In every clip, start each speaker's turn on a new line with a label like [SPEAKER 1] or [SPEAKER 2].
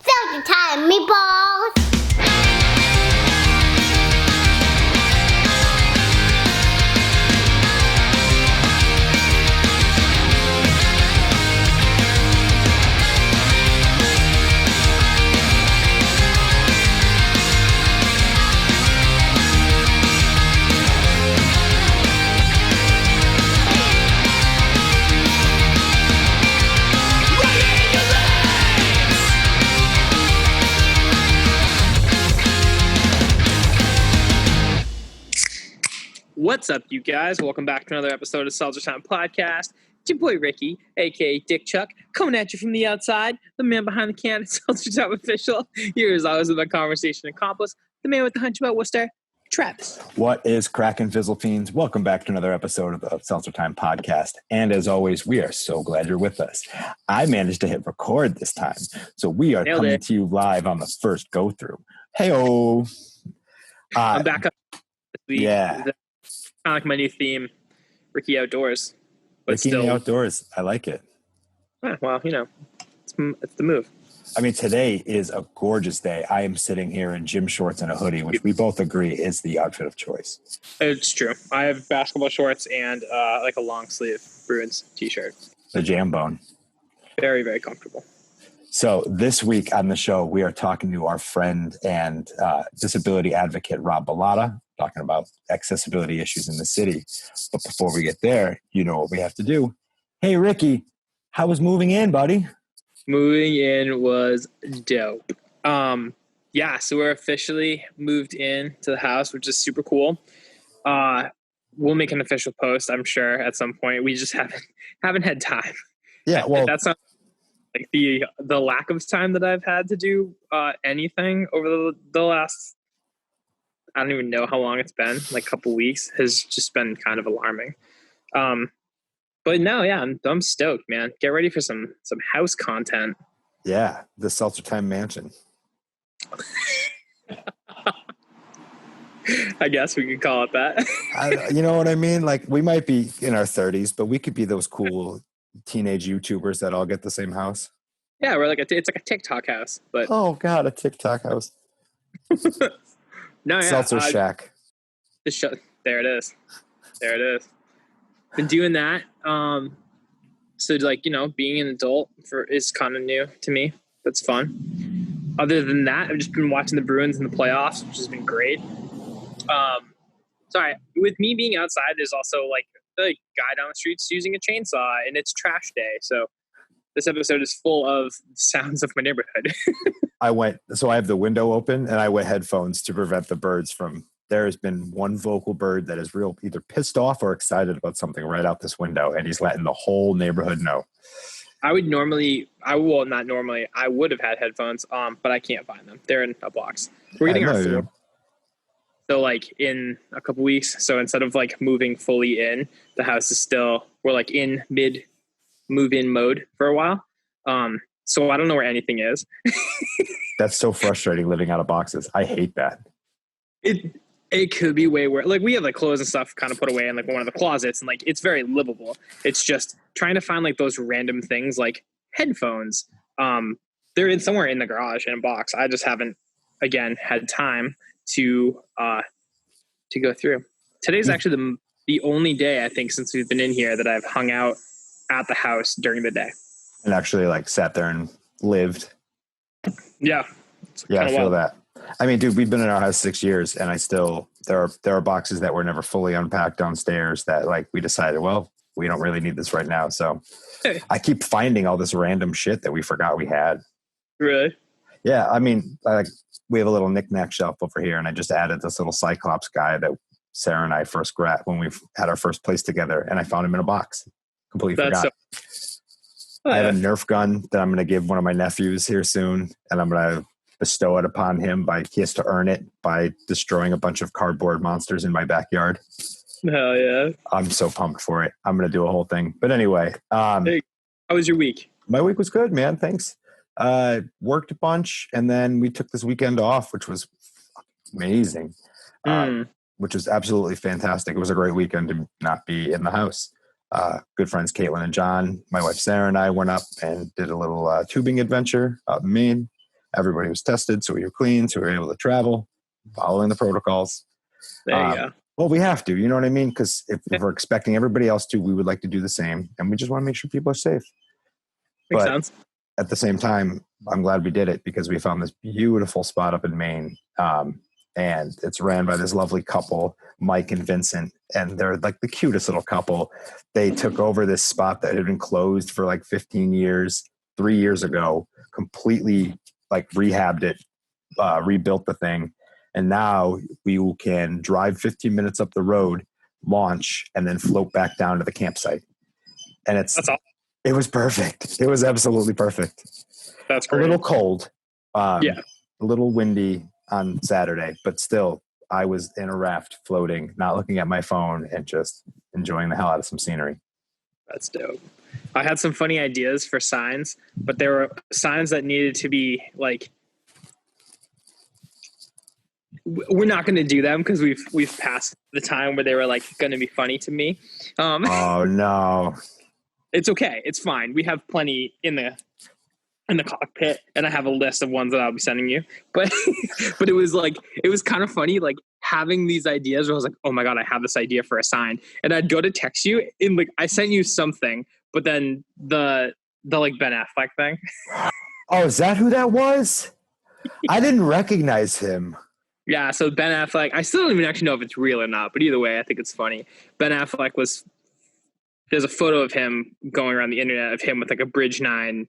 [SPEAKER 1] Seltzer Time, meatballs!
[SPEAKER 2] What's up, you guys? Welcome back to another episode of Seltzer Time Podcast. It's your boy Ricky, a.k.a. Dick Chuck, coming at you from the outside, the man behind the can, Seltzer Time Official. Here is always with my conversation accomplice, the man with the hunch about Worcester, Travis.
[SPEAKER 3] What is crackin' Fizzle Fiends? Welcome back to another episode of the Seltzer Time Podcast. And as always, we are so glad you're with us. I managed to hit record this time, so we are coming to you live on the first go-through. Hey-o!
[SPEAKER 2] I'm back up this week.
[SPEAKER 3] Yeah.
[SPEAKER 2] Kind of like my new theme, Ricky Outdoors. But
[SPEAKER 3] Ricky
[SPEAKER 2] still,
[SPEAKER 3] Outdoors. I like it.
[SPEAKER 2] Well, you know, it's the move.
[SPEAKER 3] I mean, today is a gorgeous day. I am sitting here in gym shorts and a hoodie, which we both agree is the outfit of choice.
[SPEAKER 2] It's true. I have basketball shorts and like a long sleeve Bruins t-shirt.
[SPEAKER 3] The jam bone.
[SPEAKER 2] Very, very comfortable.
[SPEAKER 3] So this week on the show, we are talking to our friend and disability advocate, Rob Bilotta, talking about accessibility issues in the city. But before we get there, you know what we have to do. Hey, Ricky, how was moving in, buddy?
[SPEAKER 2] Moving in was dope. Yeah, so we're officially moved in to the house, which is super cool. We'll make an official post, I'm sure, at some point. We just haven't had time.
[SPEAKER 3] Yeah, well,
[SPEAKER 2] that's not like the lack of time that I've had to do anything over the last, I don't even know how long it's been, like a couple weeks, has just been kind of alarming. But no, yeah, I'm stoked, man. Get ready for some house content.
[SPEAKER 3] Yeah, the Seltzer Time mansion.
[SPEAKER 2] I guess we could call it that.
[SPEAKER 3] You know what I mean? Like, we might be in our 30s, but we could be those cool teenage YouTubers that all get the same house.
[SPEAKER 2] Yeah, we're it's like a TikTok house. But
[SPEAKER 3] oh, God, a TikTok house.
[SPEAKER 2] No, yeah,
[SPEAKER 3] Seltzer Shack.
[SPEAKER 2] There it is. There it is. Been doing that. So like, you know, being an adult is kind of new to me. That's fun. Other than that, I've just been watching the Bruins in the playoffs, which has been great. Sorry, with me being outside, there's also like the guy down the street's using a chainsaw, and it's trash day. So this episode is full of sounds of my neighborhood.
[SPEAKER 3] I have the window open and I wear headphones to prevent the birds from. There has been one vocal bird that is either pissed off or excited about something right out this window, and he's letting the whole neighborhood know.
[SPEAKER 2] I would have had headphones, but I can't find them. They're in a box. We're getting our floor. So like in a couple weeks. So instead of like moving fully in, the house is we're like in mid move-in mode for a while. So I don't know where anything is.
[SPEAKER 3] That's so frustrating living out of boxes. I hate that.
[SPEAKER 2] It could be way where like we have like clothes and stuff kind of put away in like one of the closets, and like it's very livable. It's just trying to find like those random things like headphones. They're in somewhere in the garage in a box. I just haven't again had time to go through. Today's actually the only day I think since we've been in here that I've hung out at the house during the day. And
[SPEAKER 3] actually like sat there and lived.
[SPEAKER 2] Yeah.
[SPEAKER 3] Yeah, I feel that. I mean, dude, we've been in our house 6 years, and there are boxes that were never fully unpacked downstairs that like we decided, well, we don't really need this right now. So I keep finding all this random shit that we forgot we had.
[SPEAKER 2] Really?
[SPEAKER 3] Yeah. I mean, like we have a little knickknack shelf over here, and I just added this little Cyclops guy that Sarah and I first grabbed when we had our first place together, and I found him in a box. Completely forgot. I have a Nerf gun that I'm going to give one of my nephews here soon, and I'm going to bestow it upon him he has to earn it by destroying a bunch of cardboard monsters in my backyard.
[SPEAKER 2] Hell yeah.
[SPEAKER 3] I'm so pumped for it. I'm going to do a whole thing. But anyway.
[SPEAKER 2] Hey, how was your week?
[SPEAKER 3] My week was good, man. Thanks. Worked a bunch, and then we took this weekend off, which was amazing, which was absolutely fantastic. It was a great weekend to not be in the house. Good friends Caitlin and John, my wife Sarah and I went up and did a little tubing adventure up in Maine. Everybody was tested, so we were clean, so we were able to travel, following the protocols.
[SPEAKER 2] There you go.
[SPEAKER 3] Well, we have to, you know what I mean? Because if we're expecting everybody else to, we would like to do the same, and we just want to make sure people are safe.
[SPEAKER 2] Makes
[SPEAKER 3] But
[SPEAKER 2] sense.
[SPEAKER 3] at the same time, I'm glad we did it because we found this beautiful spot up in Maine. And it's ran by this lovely couple, Mike and Vincent, and they're like the cutest little couple. They took over this spot that had been closed for like 15 years, 3 years ago, completely like rehabbed it, rebuilt the thing. And now we can drive 15 minutes up the road, launch, and then float back down to the campsite. And
[SPEAKER 2] That's awesome.
[SPEAKER 3] it was perfect. It was absolutely perfect.
[SPEAKER 2] That's great.
[SPEAKER 3] A little cold.
[SPEAKER 2] Yeah.
[SPEAKER 3] A little windy on Saturday, but still I was in a raft floating, not looking at my phone and just enjoying the hell out of some scenery.
[SPEAKER 2] That's dope. I had some funny ideas for signs, but there were signs that needed to be like, we're not going to do them because we've passed the time where they were like going to be funny to me.
[SPEAKER 3] Oh no.
[SPEAKER 2] It's okay. It's fine. We have plenty in the cockpit, and I have a list of ones that I'll be sending you. But but it was kind of funny, like having these ideas where I was like, oh my God, I have this idea for a sign. And I'd go to text you and like I sent you something, but then the like Ben Affleck thing.
[SPEAKER 3] Oh, is that who that was? I didn't recognize him.
[SPEAKER 2] Yeah, so Ben Affleck, I still don't even actually know if it's real or not, but either way, I think it's funny. Ben Affleck there's a photo of him going around the internet of him with like a Bridge 9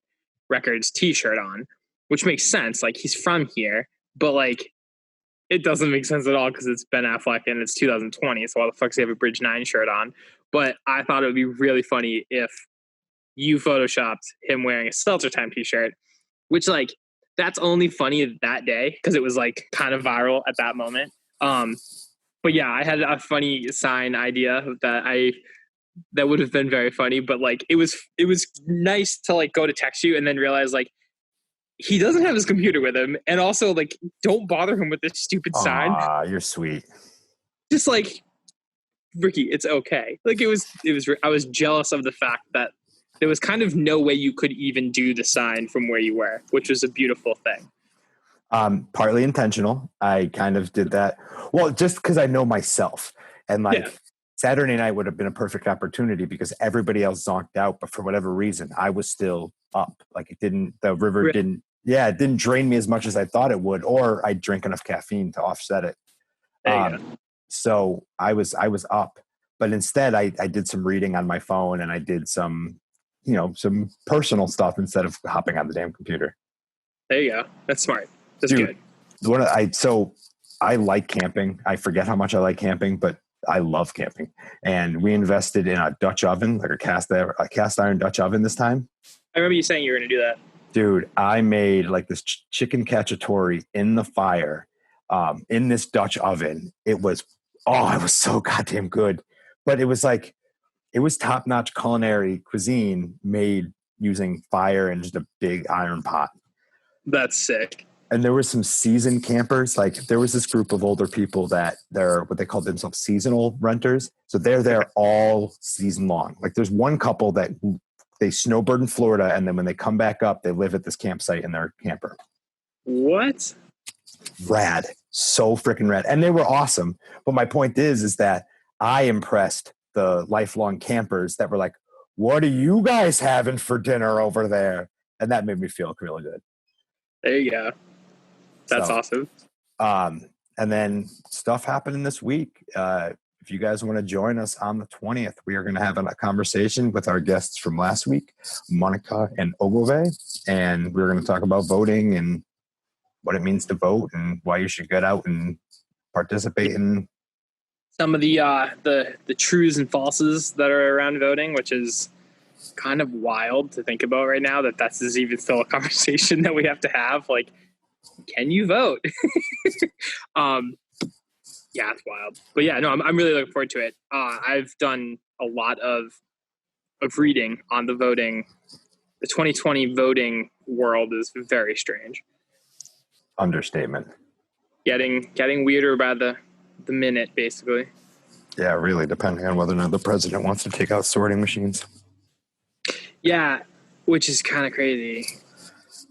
[SPEAKER 2] Records t-shirt on, which makes sense. Like he's from here, but like it doesn't make sense at all because it's Ben Affleck and it's 2020. So why the fuck does he have a Bridge 9 shirt on? But I thought it would be really funny if you photoshopped him wearing a Seltzer Time t-shirt, which like that's only funny that day because it was like kind of viral at that moment. But yeah, I had a funny sign idea that would have been very funny, but like it was nice to like go to text you and then realize like he doesn't have his computer with him, and also like don't bother him with this stupid sign.
[SPEAKER 3] You're sweet.
[SPEAKER 2] Just like Ricky, it's okay. Like it was I was jealous of the fact that there was kind of no way you could even do the sign from where you were, which was a beautiful thing.
[SPEAKER 3] Partly intentional. I kind of did that. Well, just because I know myself and like. Yeah. Saturday night would have been a perfect opportunity because everybody else zonked out, but for whatever reason, I was still up. Like the river didn't drain me as much as I thought it would, or I drank enough caffeine to offset it. So I was up, but instead I did some reading on my phone and I did some personal stuff instead of hopping on the damn computer.
[SPEAKER 2] There you go. That's smart. That's good.
[SPEAKER 3] I like camping. I forget how much I like camping, but I love camping, and we invested in a Dutch oven, like a cast iron Dutch oven this time.
[SPEAKER 2] I remember you saying you were going to do that.
[SPEAKER 3] Dude, I made like this chicken cacciatore in the fire, in this Dutch oven. It was so goddamn good, but it was top-notch culinary cuisine made using fire and just a big iron pot.
[SPEAKER 2] That's sick.
[SPEAKER 3] And there were some seasoned campers. Like there was this group of older people that they're what they call themselves seasonal renters. So they're there all season long. Like there's one couple that they snowbird in Florida, and then when they come back up, they live at this campsite in their camper.
[SPEAKER 2] What?
[SPEAKER 3] Rad. So freaking rad. And they were awesome. But my point is that I impressed the lifelong campers that were like, what are you guys having for dinner over there? And that made me feel really good.
[SPEAKER 2] There you go. That's awesome.
[SPEAKER 3] And then stuff happening this week. If you guys want to join us on the 20th, we are going to have a conversation with our guests from last week, Monica and Ogove, and we're going to talk about voting and what it means to vote and why you should get out and participate in
[SPEAKER 2] some of the truths and falses that are around voting, which is kind of wild to think about right now that's even still a conversation that we have to have. Like, can you vote? Yeah, it's wild. But yeah, no, I'm really looking forward to it. I've done a lot of reading on the voting. The 2020 voting world is very strange.
[SPEAKER 3] Understatement.
[SPEAKER 2] Getting weirder by the minute, basically.
[SPEAKER 3] Yeah, really, depending on whether or not the president wants to take out sorting machines.
[SPEAKER 2] Yeah, which is kind of crazy.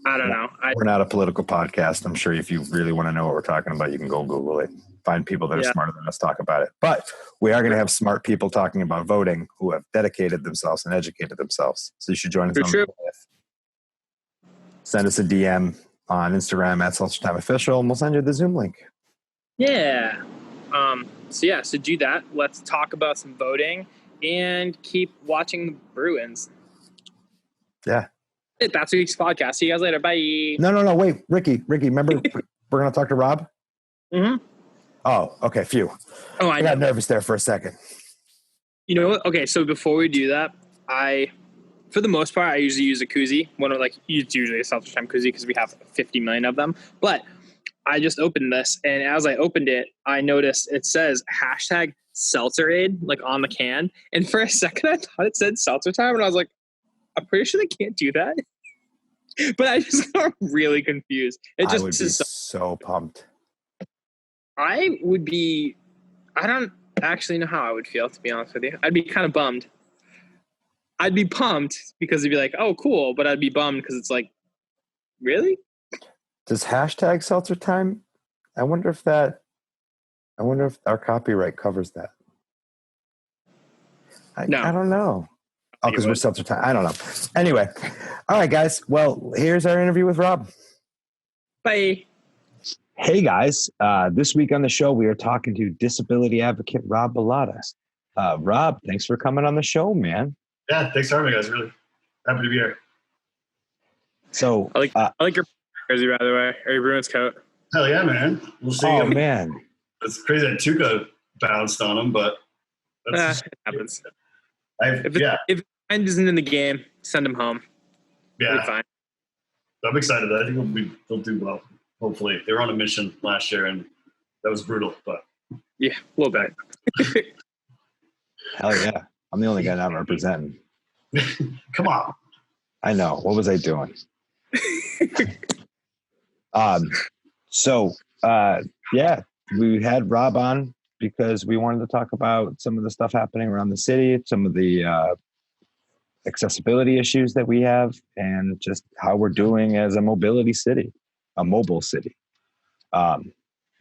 [SPEAKER 2] I don't know.
[SPEAKER 3] We're not a political podcast. I'm sure if you really want to know what we're talking about, you can go Google it. Find people that are smarter than us talk about it. But we are going to have smart people talking about voting who have dedicated themselves and educated themselves. So you should join us on the Send us a DM on Instagram at Seltzer Time Official, and we'll send you the Zoom link.
[SPEAKER 2] Yeah. So do that. Let's talk about some voting and keep watching the Bruins.
[SPEAKER 3] Yeah.
[SPEAKER 2] That's week's podcast. See you guys later. Bye.
[SPEAKER 3] No. Wait, Ricky, remember we're going to talk to Rob?
[SPEAKER 2] Mm-hmm.
[SPEAKER 3] Oh, okay. Phew.
[SPEAKER 2] Oh,
[SPEAKER 3] I got nervous there for a second.
[SPEAKER 2] You know what? Okay, so before we do that, for the most part, I usually use a koozie. It's usually a Seltzer Time koozie because we have 50 million of them. But I just opened this, and as I opened it, I noticed it says #SeltzerAid like on the can. And for a second, I thought it said Seltzer Time, and I was like, I'm pretty sure they can't do that. But I just got really confused. I would be
[SPEAKER 3] so pumped.
[SPEAKER 2] I don't actually know how I would feel, to be honest with you. I'd be kind of bummed. I'd be pumped because it'd be like, oh, cool. But I'd be bummed because it's like, really?
[SPEAKER 3] Does #Seltzer Time? I wonder if our copyright covers that. I don't know. Oh, because we're Seltzer Time. I don't know. Anyway. All right, guys. Well, here's our interview with Rob.
[SPEAKER 2] Bye.
[SPEAKER 3] Hey, guys. This week on the show, we are talking to disability advocate Rob Bilotta. Rob, thanks for coming on the show, man.
[SPEAKER 4] Yeah, thanks for having me, guys. Really happy to be here.
[SPEAKER 2] So I like your jersey, by the way, or your Bruins coat.
[SPEAKER 4] Hell yeah, man. We'll see.
[SPEAKER 3] Oh, man.
[SPEAKER 4] It's crazy that Tuca bounced on him, but
[SPEAKER 2] it happens. If Ryan isn't in the game, send him home.
[SPEAKER 4] Yeah.
[SPEAKER 2] We'll be fine.
[SPEAKER 4] I'm excited. I think they'll do well. Hopefully. They were on a mission last year, and that was brutal, but
[SPEAKER 2] yeah, a little bit.
[SPEAKER 3] Hell yeah. I'm the only guy not representing.
[SPEAKER 4] Come on.
[SPEAKER 3] I know. What was I doing? We had Rob on because we wanted to talk about some of the stuff happening around the city, some of the accessibility issues that we have, and just how we're doing as a mobile city.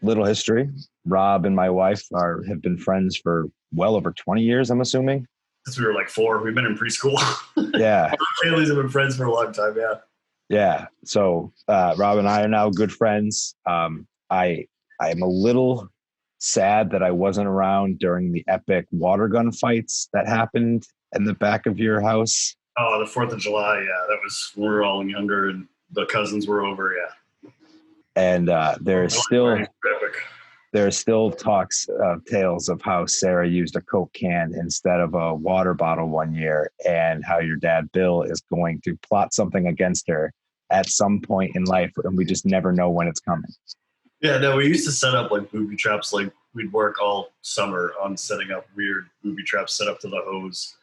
[SPEAKER 3] Little history. Rob and my wife have been friends for well over 20 years, I'm assuming.
[SPEAKER 4] Since we were like 4. We've been in preschool.
[SPEAKER 3] Yeah.
[SPEAKER 4] Our families have been friends for a long time, yeah.
[SPEAKER 3] Yeah. So Rob and I are now good friends. I'm a little sad that I wasn't around during the epic water gun fights that happened in the back of your house.
[SPEAKER 4] Oh, the 4th of July, yeah. That was when we were all younger and the cousins were over, yeah.
[SPEAKER 3] And there are still tales of how Sarah used a Coke can instead of a water bottle one year, and how your dad Bill is going to plot something against her at some point in life, and we just never know when it's coming.
[SPEAKER 4] Yeah, no, we used to set up like booby traps. Like we'd work all summer on setting up weird booby traps set up to the hose.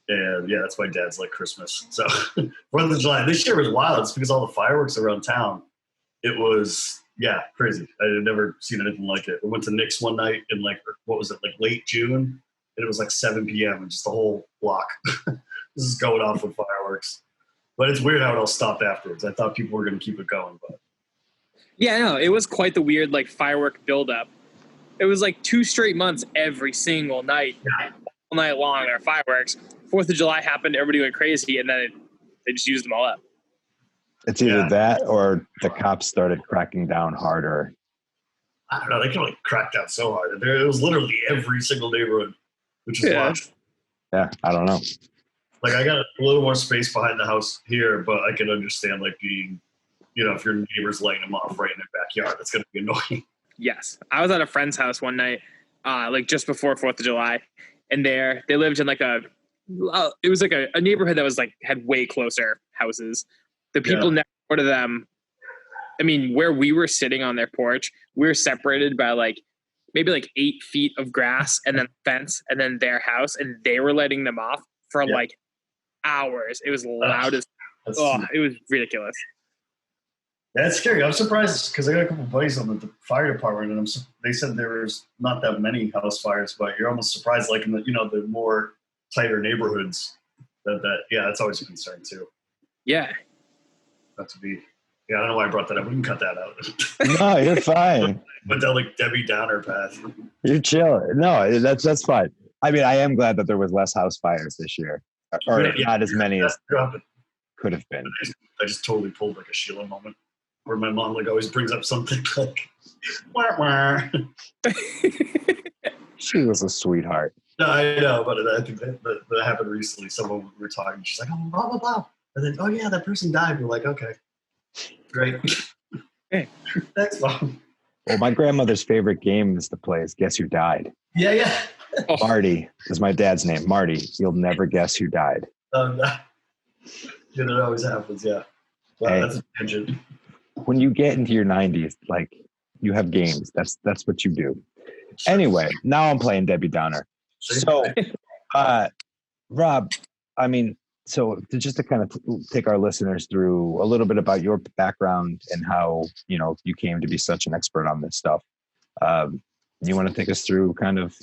[SPEAKER 4] And yeah, that's my dad's like Christmas. So 4th of July this year was wild. It's because all the fireworks around town. It was, yeah, crazy. I had never seen anything like it. We went to Nick's one night in late June, and it was like 7 p.m. and just the whole block this is going off with fireworks. But it's weird how it all stopped afterwards. I thought people were going to keep it going, but
[SPEAKER 2] yeah, no, it was quite the weird like firework buildup. It was like 2 straight months every single night, all night long. There were fireworks. 4th of July happened, everybody went crazy, and then they just used them all up.
[SPEAKER 3] It's either that or the cops started cracking down harder.
[SPEAKER 4] I don't know. They can like crack down so hard. It was literally every single neighborhood, which is wild.
[SPEAKER 3] Yeah, I don't know.
[SPEAKER 4] Like I got a little more space behind the house here, but I can understand like being, if your neighbor's lighting them off right in their backyard, that's going to be annoying.
[SPEAKER 2] Yes. I was at a friend's house one night, like just before 4th of July, and they lived in like it was like a neighborhood that was like had way closer houses. The people next door to them, I mean, where we were sitting on their porch, we were separated by like maybe like 8 feet of grass and then fence and then their house, and they were letting them off for like hours. It was loud as it was ridiculous.
[SPEAKER 4] That's scary. I'm surprised because I got a couple of buddies on the fire department, and they said there was not that many house fires, but you're almost surprised, like in the more tighter neighborhoods. That's always a concern too.
[SPEAKER 2] Yeah.
[SPEAKER 4] Not to be Yeah, I don't know why I brought that up. We can cut that out.
[SPEAKER 3] No, you're fine.
[SPEAKER 4] Went down like Debbie Downer path.
[SPEAKER 3] You're chill. No, that's fine. I mean, I am glad that there was less house fires this year, or not as many as could have been.
[SPEAKER 4] I just totally pulled like a Sheila moment where my mom like always brings up something like, wah, wah.
[SPEAKER 3] She was a sweetheart.
[SPEAKER 4] No, I know, but I think that happened recently. Someone we were talking, she's like, oh, blah, blah, blah. And then, oh yeah, that person died. We're like, okay, great.
[SPEAKER 2] Hey.
[SPEAKER 4] Thanks, Mom.
[SPEAKER 3] Well, my grandmother's favorite game is to play is Guess Who Died.
[SPEAKER 4] Yeah.
[SPEAKER 3] Marty is my dad's name. Marty, you'll never guess who died.
[SPEAKER 4] It always happens, yeah. Wow,
[SPEAKER 3] Hey.
[SPEAKER 4] that's a tangent.
[SPEAKER 3] When you get into your 90s, like you have games. That's what you do. Anyway, now I'm playing Debbie Downer. So, Rob, I mean, just to kind of take our listeners through a little bit about your background and how, you came to be such an expert on this stuff. You want to take us through kind of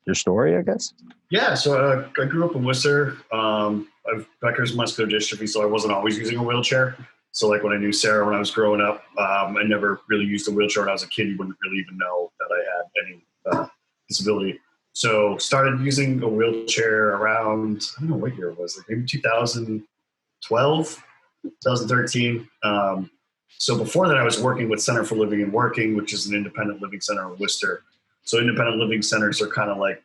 [SPEAKER 3] your story, I guess?
[SPEAKER 4] Yeah, so I grew up in Worcester. I've Becker's muscular dystrophy, so I wasn't always using a wheelchair. So like when I knew Sarah when I was growing up, I never really used a wheelchair when I was a kid. You wouldn't really even know that I had any disability. So started using a wheelchair around, I don't know what year it was, like maybe 2012, 2013. So before that, I was working with Center for Living and Working, which is an independent living center in Worcester. So independent living centers are kind of like,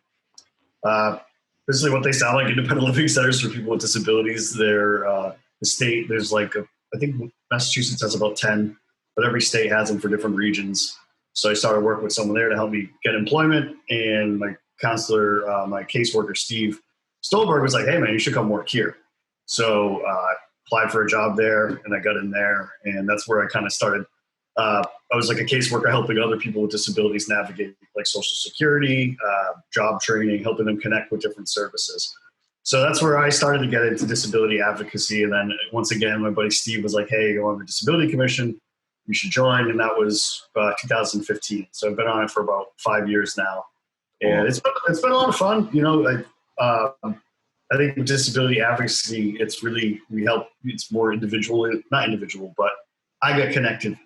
[SPEAKER 4] basically what they sound like, independent living centers for people with disabilities. They're the state, there's like, I think Massachusetts has about 10, but every state has them for different regions. So I started working with someone there to help me get employment, and my counselor, my caseworker, Steve Stolberg, was like, hey man, you should come work here. So I applied for a job there and I got in there, and that's where I kind of started. I was like a caseworker helping other people with disabilities navigate like Social Security, job training, helping them connect with different services. So that's where I started to get into disability advocacy. And then once again, my buddy Steve was like, hey, go on the Disability Commission, you should join. And that was 2015. So I've been on it for about 5 years now. And it's been a lot of fun. I think with disability advocacy, it's really, it's more not individual, but I get connected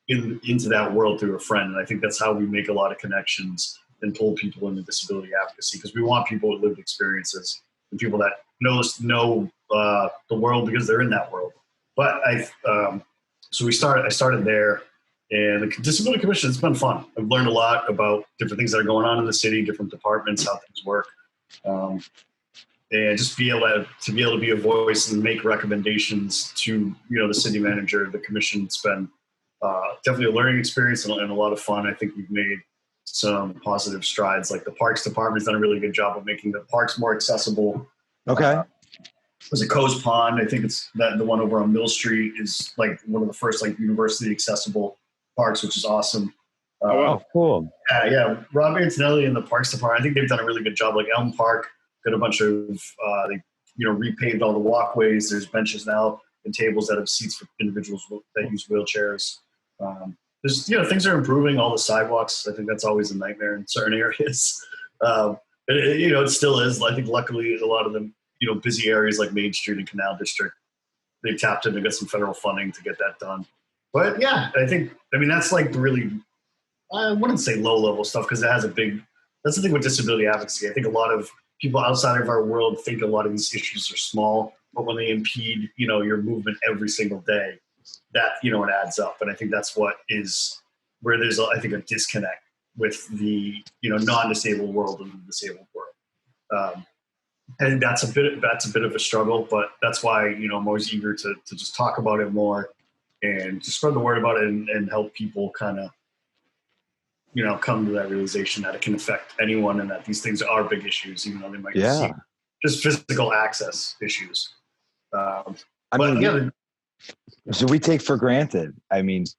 [SPEAKER 4] into that world through a friend. And I think that's how we make a lot of connections and pull people into disability advocacy, because we want people with lived experiences and people that know the world because they're in that world. But I started there, and the Disability Commission, it's been fun. I've learned a lot about different things that are going on in the city, different departments, how things work. And just be able to be a voice and make recommendations to, the city manager, the commission. It's been definitely a learning experience and a lot of fun. I think we've made some positive strides. Like the Parks Department's done a really good job of making the parks more accessible.
[SPEAKER 3] Okay.
[SPEAKER 4] There's a Coast Pond. I think it's the one over on Mill Street is like one of the first like university accessible parks, which is awesome.
[SPEAKER 3] Cool.
[SPEAKER 4] Yeah. Rob Antonelli and the Parks Department, I think they've done a really good job. Like Elm Park, got a bunch of, they repaved all the walkways. There's benches now and tables that have seats for individuals that use wheelchairs. There's, things are improving. All the sidewalks, I think that's always a nightmare in certain areas. It still is. I think luckily a lot of them, busy areas like Main Street and Canal District, they tapped in to get some federal funding to get that done. But yeah, that's like really, I wouldn't say low level stuff, because that's the thing with disability advocacy. I think a lot of people outside of our world think a lot of these issues are small, but when they impede, your movement every single day, that, it adds up. And I think that's where there's, I think, a disconnect with the, non-disabled world and the disabled world. And that's a bit of a struggle, but that's why, I'm always eager to just talk about it more and just spread the word about it and help people kind of, come to that realization that it can affect anyone and that these things are big issues, even though they might seem just physical access issues.
[SPEAKER 3] So we take for granted,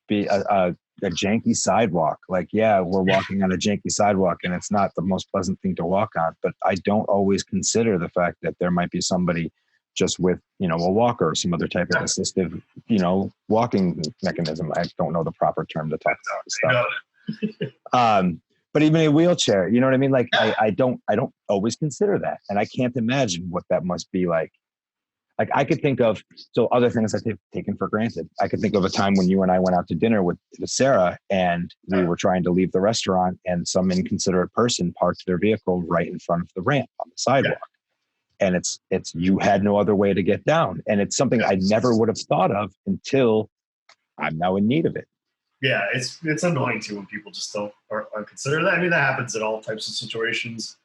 [SPEAKER 3] be a janky sidewalk. Like, yeah, we're walking on a janky sidewalk and it's not the most pleasant thing to walk on, but I don't always consider the fact that there might be somebody just with, a walker or some other type of assistive, walking mechanism. I don't know the proper term to talk about this stuff. But even a wheelchair, you know what I mean? Like, I don't always consider that. And I can't imagine what that must be like Like I could think of, so other things I've taken for granted. I could think of a time when you and I went out to dinner with Sarah and we were trying to leave the restaurant and some inconsiderate person parked their vehicle right in front of the ramp on the sidewalk. Yeah. And it's, you had no other way to get down. And it's something I never would have thought of until I'm now in need of it.
[SPEAKER 4] Yeah. It's annoying too when people just aren't considered that. I mean, that happens in all types of situations.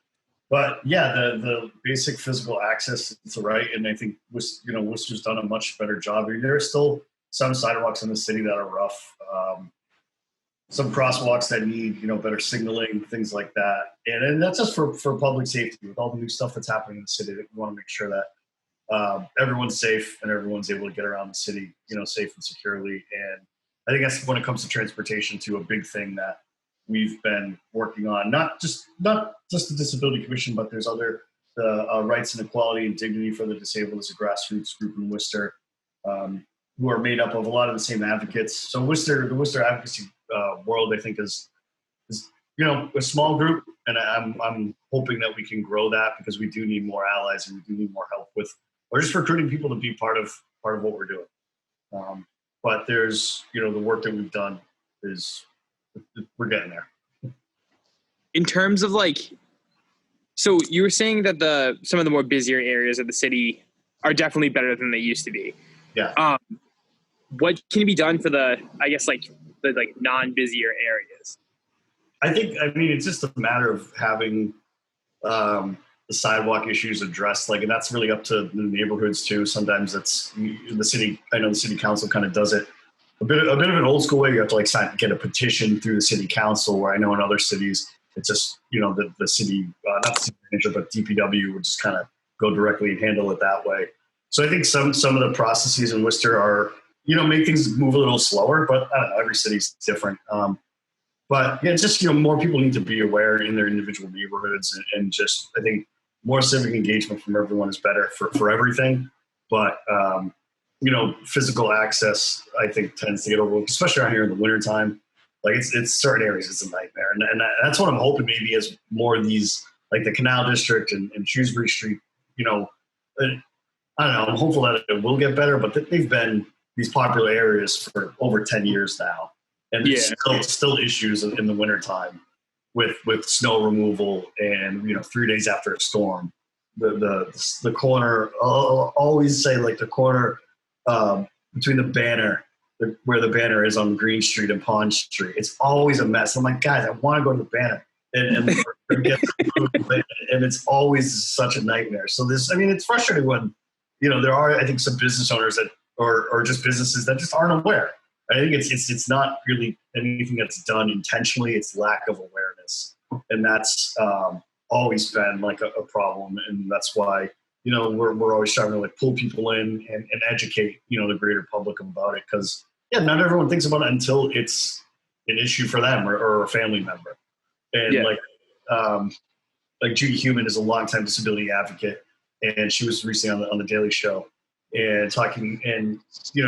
[SPEAKER 4] But yeah, the basic physical access is right, and I think Worcester's done a much better job. I mean, there are still some sidewalks in the city that are rough, some crosswalks that need better signaling, things like that, and that's just for public safety. With all the new stuff that's happening in the city, we want to make sure that everyone's safe and everyone's able to get around the city, safe and securely. And I think that's when it comes to transportation too, a big thing that we've been working on, not just the Disability Commission, but there's other Rights and Equality and Dignity for the Disabled is a grassroots group in Worcester who are made up of a lot of the same advocates. So the Worcester advocacy world, I think, is a small group, and I'm hoping that we can grow that because we do need more allies and we do need more help with, or just recruiting people to be part of what we're doing. But there's the work that we've done is. We're getting there.
[SPEAKER 2] In terms of so you were saying that some of the more busier areas of the city are definitely better than they used to be.
[SPEAKER 4] Yeah.
[SPEAKER 2] What can be done for the non-busier areas?
[SPEAKER 4] I mean, it's just a matter of having the sidewalk issues addressed, and that's really up to the neighborhoods too. Sometimes it's the city. I know the city council kind of does it a bit of an old school way. You have to get a petition through the city council, where I know in other cities it's just the city, not the city manager, but DPW would just kind of go directly and handle it that way. So I think some of the processes in Worcester are make things move a little slower, but I don't know, every city's different. But yeah, it's just more people need to be aware in their individual neighborhoods, and just I think more civic engagement from everyone is better for everything. But physical access, I think, tends to get overlooked, especially around here in the wintertime. It's certain areas, it's a nightmare. And that's what I'm hoping maybe as more of these, the Canal District and Shrewsbury Street, I don't know, I'm hopeful that it will get better, but they've been these popular areas for over 10 years now. And there's still issues in the wintertime with snow removal and, 3 days after a storm. The corner, I'll always say the corner, between the banner, where the banner is on Green Street and Pond Street, it's always a mess. I'm like, guys, I want to go to the banner and get food, and it's always such a nightmare. So it's frustrating when, there are, I think, some business owners that, or just businesses that just aren't aware. I think it's not really anything that's done intentionally. It's lack of awareness, and that's always been a problem, and that's why. We're always trying to pull people in and educate, the greater public about it. Because, not everyone thinks about it until it's an issue for them or a family member. And Judy Heumann is a longtime disability advocate, and she was recently on the Daily Show and talking. And,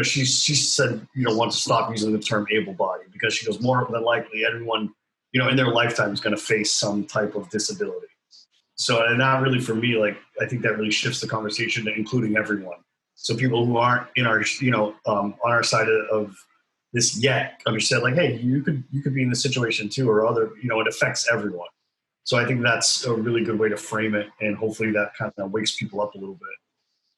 [SPEAKER 4] she said, want to stop using the term able-bodied, because she goes, more than likely everyone, in their lifetime is going to face some type of disability. So, and not really for me, I think that really shifts the conversation to including everyone. So people who aren't in our, on our side of this yet understand, hey, you could be in this situation too, or other, it affects everyone. So I think that's a really good way to frame it. And hopefully that kind of wakes people up a little bit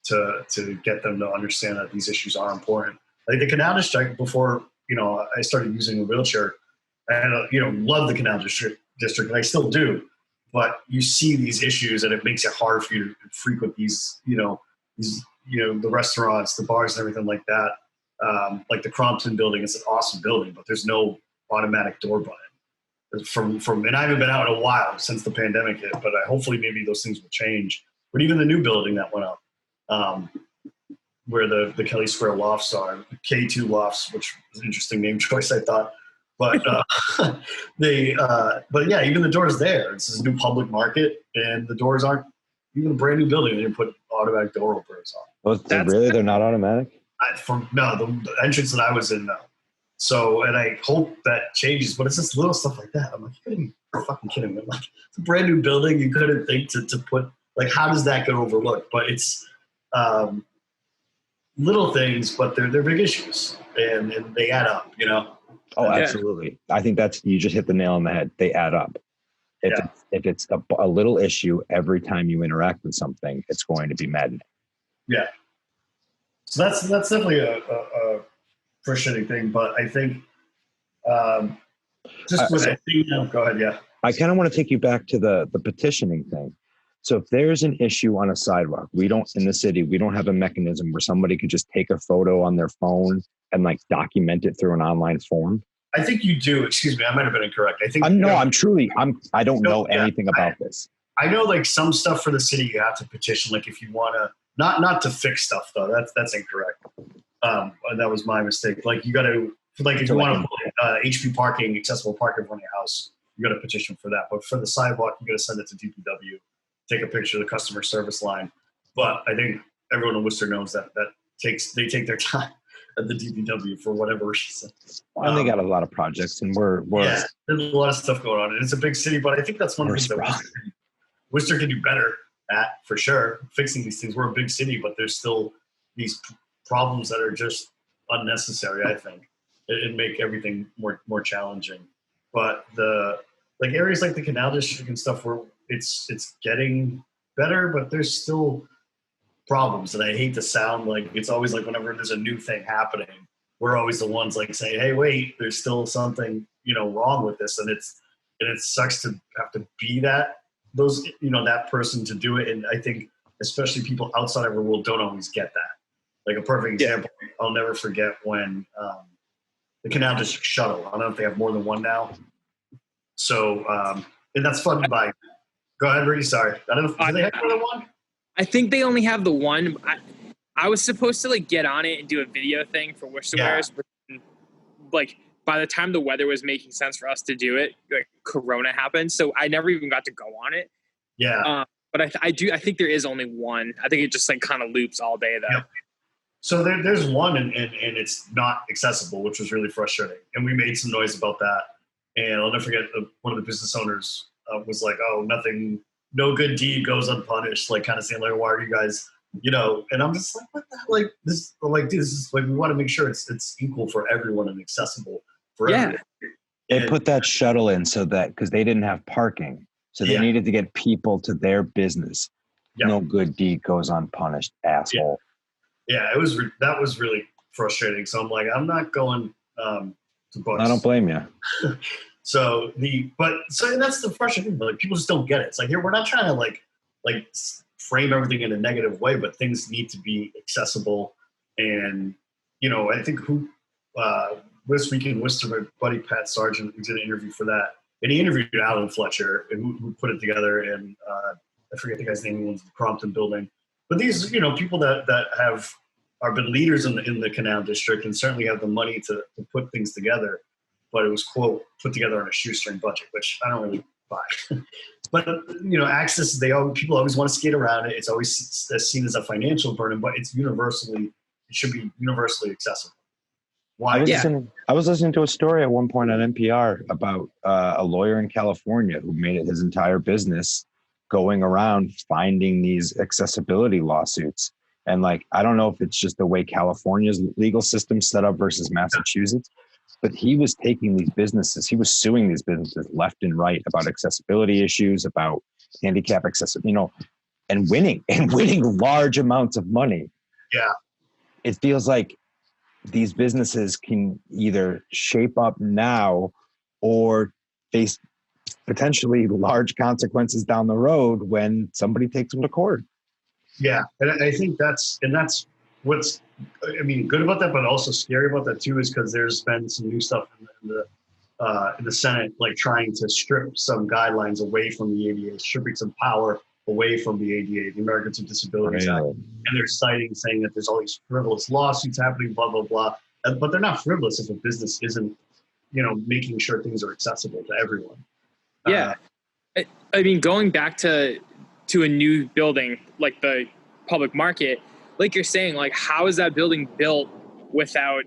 [SPEAKER 4] to get them to understand that these issues are important. The Canal District, before, I started using a wheelchair, and, love the Canal District, and I still do. But you see these issues, and it makes it hard for you to frequent these, the restaurants, the bars, and everything like that. The Crompton building is an awesome building, but there's no automatic door button. And I haven't been out in a while since the pandemic hit, but hopefully maybe those things will change. But even the new building that went up, where the Kelly Square lofts are, K2 lofts, which is an interesting name choice, I thought. But but yeah, even the doors there. It's this new public market, and the doors aren't even a brand new building. They didn't put automatic door openers on.
[SPEAKER 3] They're not automatic?
[SPEAKER 4] The entrance that I was in, no. So, and I hope that changes. But it's just little stuff like that. I'm like, you're fucking kidding me. It's a brand new building. You couldn't think to put how does that get overlooked? But it's little things, but they're big issues, and they add up.
[SPEAKER 3] Oh,
[SPEAKER 2] Yeah.
[SPEAKER 3] absolutely. I think you just hit the nail on the head. They add up. If it's a little issue every time you interact with something, it's going to be maddening.
[SPEAKER 4] Yeah. So that's definitely a frustrating thing, but I think go ahead. Yeah.
[SPEAKER 3] I kind of want to take you back to the petitioning thing. So if there's an issue on a sidewalk, in the city, we don't have a mechanism where somebody could just take a photo on their phone and like document it through an online form.
[SPEAKER 4] I think you do. Excuse me, I might have been incorrect. I think
[SPEAKER 3] I don't know anything about this.
[SPEAKER 4] I know like some stuff for the city you have to petition, like if you want to not to fix stuff though. That's incorrect. That was my mistake. Like you got to if you want to put HP parking, accessible parking in front of your house, you got to petition for that. But for the sidewalk, you got to send it to DPW, take a picture of the customer service line. But I think everyone in Worcester knows that they take their time at the DPW for whatever reason.
[SPEAKER 3] And they got a lot of projects, and we're
[SPEAKER 4] there's a lot of stuff going on, and it's a big city. But I think that's one of the things that Worcester can do better at, for sure, fixing these things. We're a big city, but there's still these problems that are just unnecessary, I think, and make everything more challenging. But areas like the Canal District and stuff where it's getting better, but there's still problems. And I hate to sound like it's always like whenever there's a new thing happening, we're always the ones like saying, hey, wait, there's still something, wrong with this. And it sucks to have to be that person to do it. And I think especially people outside of our world don't always get that. Like a perfect example, I'll never forget when the Canal District shuttle, I don't know if they have more than one now. So, and that's funded by, go ahead, Rudy, sorry. I don't know, do they have more than one?
[SPEAKER 2] I think they only have the one. I was supposed to get on it and do a video thing for Worcester, but by the time the weather was making sense for us to do it, Corona happened, so I never even got to go on it.
[SPEAKER 4] Yeah.
[SPEAKER 2] But I think there is only one. I think it just kind of loops all day though. Yep.
[SPEAKER 4] So there's one, and it's not accessible, which was really frustrating. And we made some noise about that. And I'll never forget, one of the business owners was like, "Oh, no good deed goes unpunished." Like kind of saying, like, "Why are you guys, And I'm just like, "What the hell?" Like this, this is we want to make sure it's equal for everyone and accessible for everyone.
[SPEAKER 3] They put that shuttle in so that because they didn't have parking, so they needed to get people to their business. Yeah. No good deed goes unpunished, asshole.
[SPEAKER 4] Yeah, that was really frustrating. So I'm like, I'm not going to Bucks.
[SPEAKER 3] I don't blame you.
[SPEAKER 4] So that's the frustrating thing. Like people just don't get it. It's like, here, we're not trying to like frame everything in a negative way, but things need to be accessible. And I think this week in Worcester, my buddy Pat Sargent, who did an interview for that, and he interviewed Alan Fletcher, who put it together, and I forget the guy's name, who owns the Crompton building. But these, people that are been leaders in the Canal District and certainly have the money to put things together. But it was, quote, put together on a shoestring budget, which I don't really buy. But, access, people always want to skate around it. It's always seen as a financial burden, but it should be universally accessible. Why?
[SPEAKER 3] I was listening to a story at one point on NPR about a lawyer in California who made it his entire business going around finding these accessibility lawsuits. And I don't know if it's just the way California's legal system's set up versus Massachusetts, but he was taking these businesses, he was suing these businesses left and right about accessibility issues, about handicap accessibility, and winning large amounts of money.
[SPEAKER 4] Yeah.
[SPEAKER 3] It feels like these businesses can either shape up now or face potentially large consequences down the road when somebody takes them to court.
[SPEAKER 4] Yeah, and I think that's what's good about that, but also scary about that too, is because there's been some new stuff in the Senate, trying to strip some guidelines away from the ADA, stripping some power away from the ADA, the Americans with Disabilities Act, and they're saying that there's all these frivolous lawsuits happening, blah blah blah, but they're not frivolous if a business isn't, making sure things are accessible to everyone.
[SPEAKER 2] Yeah, going back to a new building like the public market, like you're saying, how is that building built without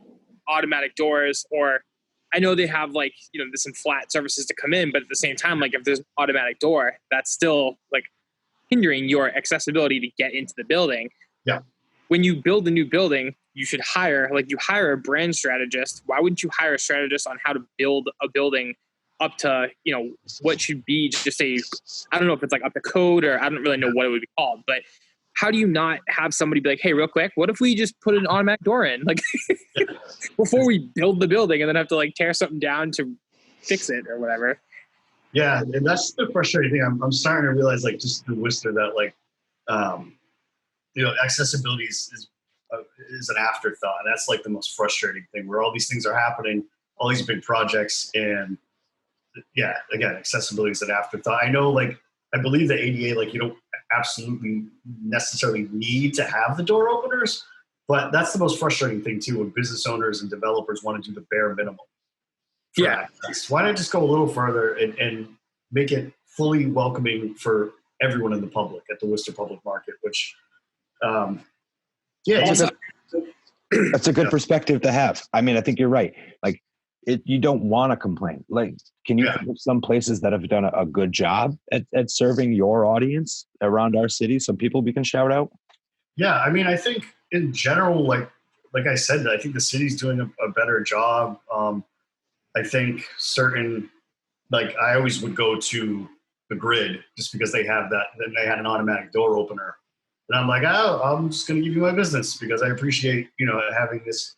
[SPEAKER 2] automatic doors? Or I know they have there's some flat surfaces to come in, but at the same time, if there's an automatic door, that's still hindering your accessibility to get into the building.
[SPEAKER 4] Yeah.
[SPEAKER 2] when you build a new building, you should hire a brand strategist. Why wouldn't you hire a strategist on how to build a building up to, what should be just I don't know if it's like up to code, or I don't really know what it would be called, but how do you not have somebody be like, hey, real quick, what if we just put an automatic door in, like before we build the building, and then have to like tear something down to fix it or whatever?
[SPEAKER 4] Yeah, and that's the frustrating thing. I'm starting to realize, like, just in Worcester, that like, accessibility is an afterthought, and that's like the most frustrating thing. Where all these things are happening, all these big projects, and yeah, again, accessibility is an afterthought. I know, like, I believe the ADA, like, you don't absolutely necessarily need to have the door openers, but that's the most frustrating thing too, when business owners and developers want to do the bare minimum.
[SPEAKER 2] Yeah.
[SPEAKER 4] Access. Why not just go a little further and make it fully welcoming for everyone in the public at the Worcester Public Market, which,
[SPEAKER 3] that's a good perspective to have. I mean, I think you're right. Like, you don't want to complain. Like, can you think of some places that have done a good job at serving your audience around our city? Some people we can shout out?
[SPEAKER 4] Yeah, I mean, I think in general, like I said, I think the city's doing a better job. I think certain, like, I always would go to the Grid just because they have that, then they had an automatic door opener. And I'm like, oh, I'm just going to give you my business because I appreciate, having this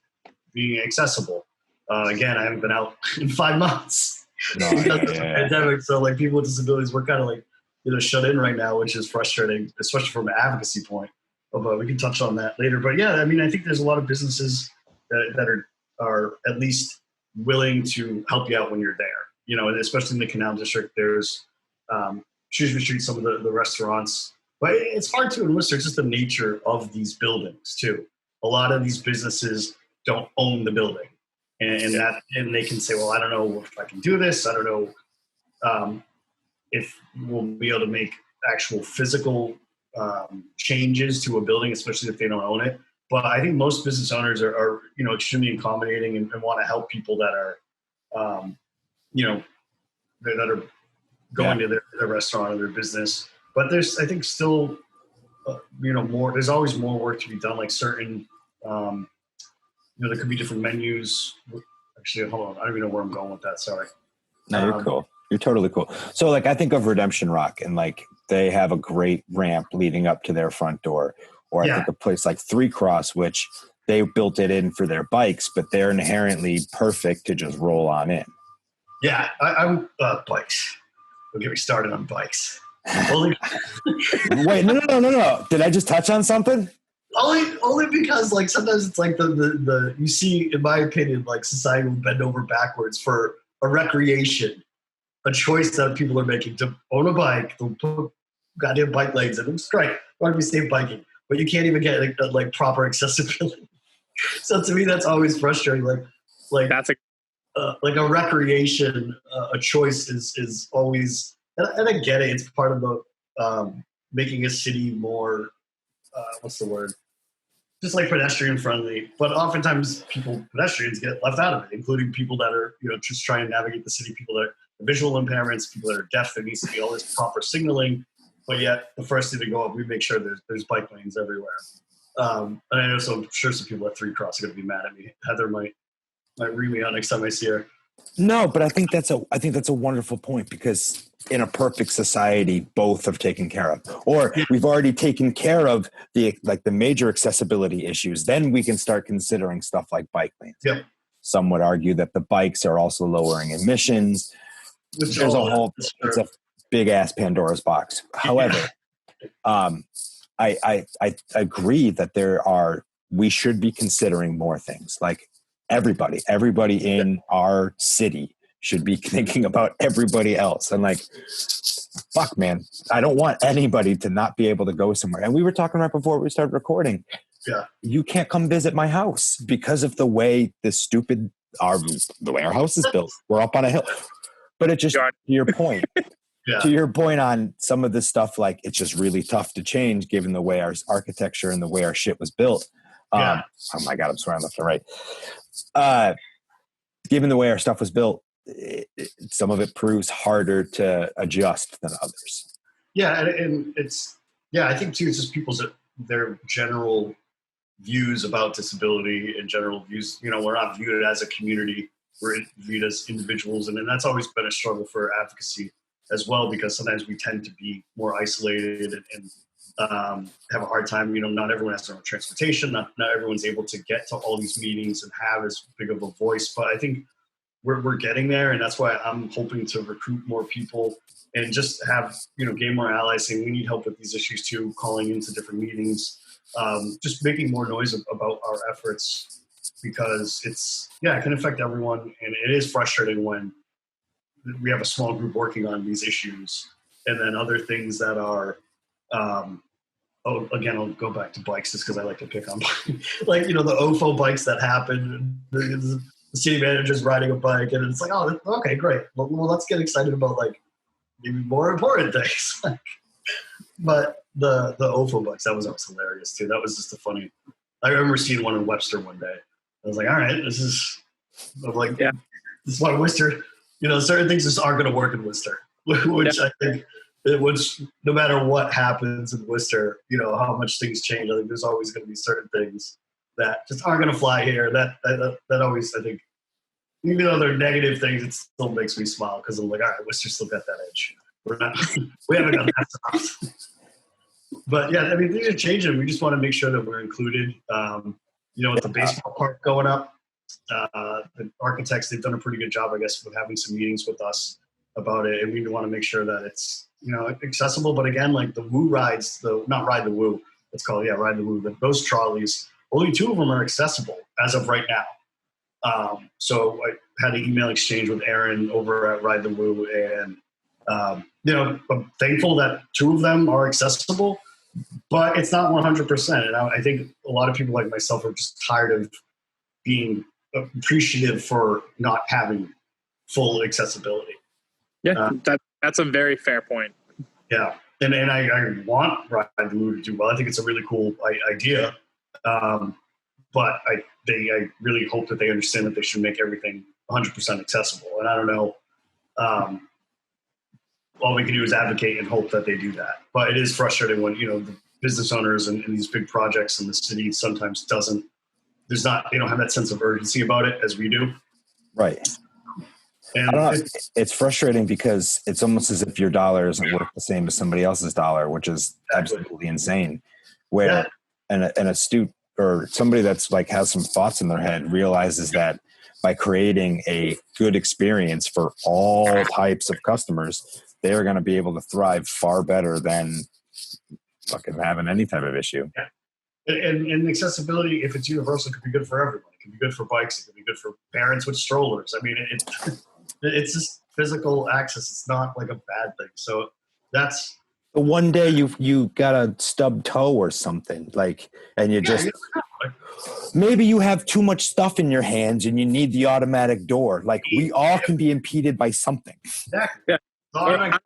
[SPEAKER 4] being accessible. Again, I haven't been out in 5 months because of the pandemic. So, like, people with disabilities, we're kind of like, shut in right now, which is frustrating, especially from an advocacy point. But we can touch on that later. But yeah, I mean, I think there's a lot of businesses that are at least willing to help you out when you're there. And especially in the Canal District, there's Shrewsbury Street, some of the restaurants. But it's hard to in Worcester. It's just the nature of these buildings too. A lot of these businesses don't own the building, and they can say, well, I don't know if I can do this. I don't know if we'll be able to make actual physical changes to a building, especially if they don't own it. But I think most business owners are extremely accommodating and want to help people that are, that are going to their restaurant or their business. But there's, I think, still, more. There's always more work to be done. Like certain, there could be different menus. Actually, hold on. I don't even know where I'm going with that. Sorry.
[SPEAKER 3] No, you're cool. You're totally cool. So, like, I think of Redemption Rock, and like they have a great ramp leading up to their front door. Or I think a place like Three Cross, which they built it in for their bikes, but they're inherently perfect to just roll on in.
[SPEAKER 4] Yeah, I'm bikes. Don't get me started on bikes.
[SPEAKER 3] Wait, no. Did I just touch on something?
[SPEAKER 4] Only because, like, sometimes it's like the you see, in my opinion, like, society will bend over backwards for a recreation, a choice that people are making to own a bike, to put goddamn bike lanes in. It's great. Why do we safe biking? But you can't even get like proper accessibility. So to me, that's always frustrating. Like
[SPEAKER 2] that's
[SPEAKER 4] a recreation, a choice is always, and I get it. It's part of the making a city more, what's the word? Just like pedestrian friendly. But oftentimes pedestrians get left out of it, including people that are, just trying to navigate the city, people that are visual impairments, people that are deaf. There needs to be all this proper signaling. But yet, the first thing to go up, we make sure there's bike lanes everywhere. And I know I'm sure some people at Three Cross are going to be mad at me. Heather might read me out next time I see her.
[SPEAKER 3] No, but I think that's a wonderful point, because in a perfect society, both have taken care of, or we've already taken care of the major accessibility issues. Then we can start considering stuff like bike lanes.
[SPEAKER 4] Yep.
[SPEAKER 3] Some would argue that the bikes are also lowering emissions. There's a whole, it's a big ass Pandora's box. However, I agree that we should be considering more things. Like everybody in our city should be thinking about everybody else. And like, fuck, man, I don't want anybody to not be able to go somewhere. And we were talking right before we started recording.
[SPEAKER 4] Yeah,
[SPEAKER 3] you can't come visit my house because of the way the way our house is built. We're up on a hill. But it just, to your point, to your point on some of this stuff, like, it's just really tough to change given the way our architecture and the way our shit was built. Oh my God, I'm swearing left and right. Given the way our stuff was built, some of it proves harder to adjust than others.
[SPEAKER 4] Yeah, and it's, I think too, it's just people's, their general views about disability in general views. We're not viewed as a community. We're viewed as individuals. And then that's always been a struggle for advocacy as well, because sometimes we tend to be more isolated and have a hard time. Not everyone has their own transportation. Not everyone's able to get to all these meetings and have as big of a voice. But I think we're getting there, and that's why I'm hoping to recruit more people and just have gain more allies saying we need help with these issues too, calling into different meetings, just making more noise about our efforts, because it can affect everyone, and it is frustrating when we have a small group working on these issues and then other things that are again, I'll go back to bikes just because I like to pick on like the OFO bikes that happen. The city manager's riding a bike, and it's like, oh, okay, great. Well, let's get excited about like maybe more important things. But the OFO bikes, that was always hilarious too. That was just a funny. I remember seeing one in Webster one day. I was like, all right, this is why Worcester. Certain things just aren't going to work in Worcester, which I think. Which no matter what happens in Worcester, how much things change, I think there's always going to be certain things that just aren't going to fly here. That always, I think, even though they're negative things, it still makes me smile, because I'm like, all right, Worcester still got that edge. We haven't got that stuff. But yeah, I mean, things are changing. We just want to make sure that we're included. With the baseball park going up, the architects, they've done a pretty good job, I guess, with having some meetings with us about it, and we want to make sure that it's accessible. But again, like the Woo rides, not Ride the Woo, it's called Ride the Woo. But those trolleys, only 2 of them are accessible as of right now. So I had an email exchange with Aaron over at Ride the Woo, and I'm thankful that 2 of them are accessible, but it's not 100%. And I think a lot of people like myself are just tired of being appreciative for not having full accessibility.
[SPEAKER 2] Yeah, that's a very fair point.
[SPEAKER 4] Yeah, and I want Ride the Woo to do well. I think it's a really cool idea, but I really hope that they understand that they should make everything 100% accessible. And I don't know, all we can do is advocate and hope that they do that. But it is frustrating when the business owners and these big projects in the city sometimes they don't have that sense of urgency about it as we do.
[SPEAKER 3] Right.
[SPEAKER 4] And
[SPEAKER 3] it's frustrating because it's almost as if your dollar isn't worth the same as somebody else's dollar, which is absolutely insane. Where an astute or somebody that's like has some thoughts in their head realizes that by creating a good experience for all types of customers, they're going to be able to thrive far better than fucking having any type of issue.
[SPEAKER 4] Yeah. And accessibility, if it's universal, could be good for everyone. It could be good for bikes. It could be good for parents with strollers. I mean, it's just physical access. It's not like a bad thing. So that's
[SPEAKER 3] one day you got a stub toe or something, like, and you just maybe you have too much stuff in your hands and you need the automatic door. Like we all can be impeded by something.
[SPEAKER 4] Exactly.
[SPEAKER 2] Yeah.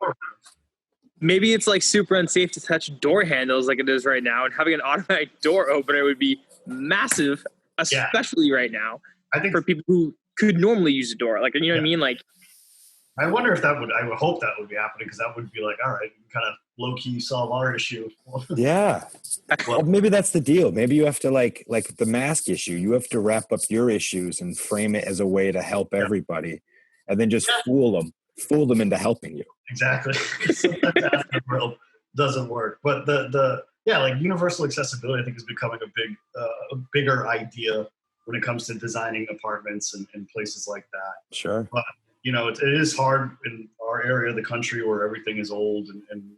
[SPEAKER 2] Maybe it's like super unsafe to touch door handles like it is right now, and having an automatic door opener would be massive, especially right now. I think for people who could normally use a door, like, what I mean? Like,
[SPEAKER 4] I wonder if I would hope that would be happening, because that would be like, all right, kind of low key solve our issue.
[SPEAKER 3] Yeah. Well, maybe that's the deal. Maybe you have to like the mask issue. You have to wrap up your issues and frame it as a way to help everybody, and then just fool them into helping you.
[SPEAKER 4] Exactly. Sometimes the world doesn't work, but like universal accessibility, I think, is becoming a bigger idea when it comes to designing apartments and places like that.
[SPEAKER 3] Sure.
[SPEAKER 4] But it is hard in our area of the country where everything is old, and we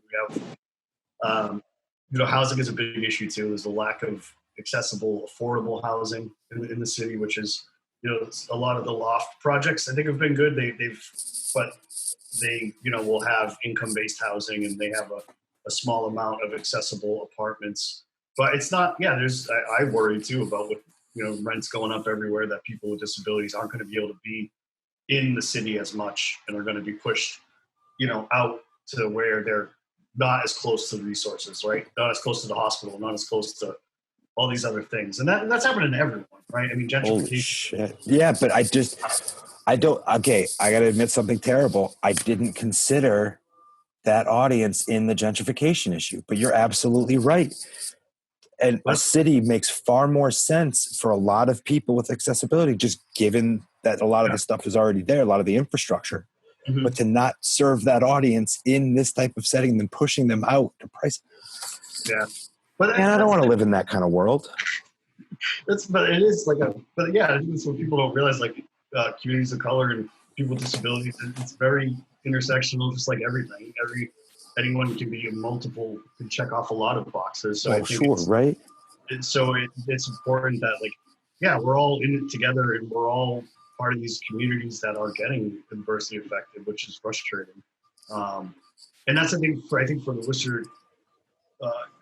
[SPEAKER 4] have housing is a big issue too. There's a lack of accessible, affordable housing in the city, which is a lot of the loft projects I think have been good. They will have income-based housing, and they have a small amount of accessible apartments. But it's not. Yeah, I worry too about with rents going up everywhere, that people with disabilities aren't going to be able to be in the city as much, and are going to be pushed out to where they're not as close to the resources, right? Not as close to the hospital, not as close to all these other things, and that's happening to everyone, right? I mean, gentrification.
[SPEAKER 3] Holy shit. Yeah, but I gotta admit something terrible. I didn't consider that audience in the gentrification issue, but you're absolutely right. And a city makes far more sense for a lot of people with accessibility, just given that a lot of the stuff is already there, a lot of the infrastructure.
[SPEAKER 4] Mhm.
[SPEAKER 3] But to not serve that audience in this type of setting, then pushing them out to price.
[SPEAKER 4] Yeah. But
[SPEAKER 3] And I don't want to live in that kind of world.
[SPEAKER 4] But it is like but yeah, I think that's what people don't realize, like communities of color and people with disabilities, it's very intersectional, just like everything. Anyone can can check off a lot of boxes. So I think
[SPEAKER 3] Right?
[SPEAKER 4] it's important that, like, yeah, we're all in it together and we're all part of these communities that are getting adversely affected, which is frustrating. And that's the thing I think for the Worcester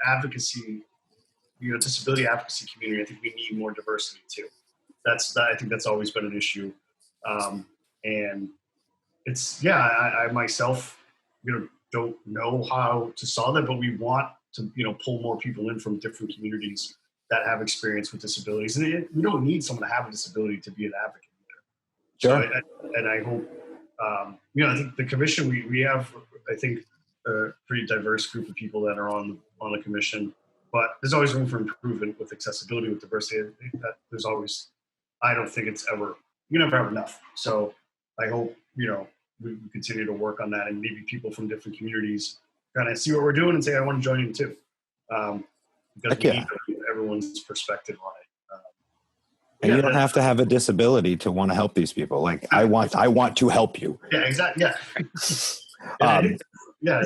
[SPEAKER 4] advocacy, disability advocacy community. I think we need more diversity too. I think that's always been an issue. And it's, I myself, don't know how to solve that, but we want to, pull more people in from different communities that have experience with disabilities. And we don't need someone to have a disability to be an advocate either.
[SPEAKER 3] Sure.
[SPEAKER 4] So, and I hope, I think the commission, we have, I think, a pretty diverse group of people that are on the commission, but there's always room for improvement with accessibility, with diversity. I think that there's always, I don't think you never have enough. So I hope, we continue to work on that, and maybe people from different communities kind of see what we're doing and say, I want to join in too. Because we need everyone's perspective on it.
[SPEAKER 3] And you don't have to have a disability to want to help these people. Like, I want to help you.
[SPEAKER 4] Yeah, exactly. Yeah.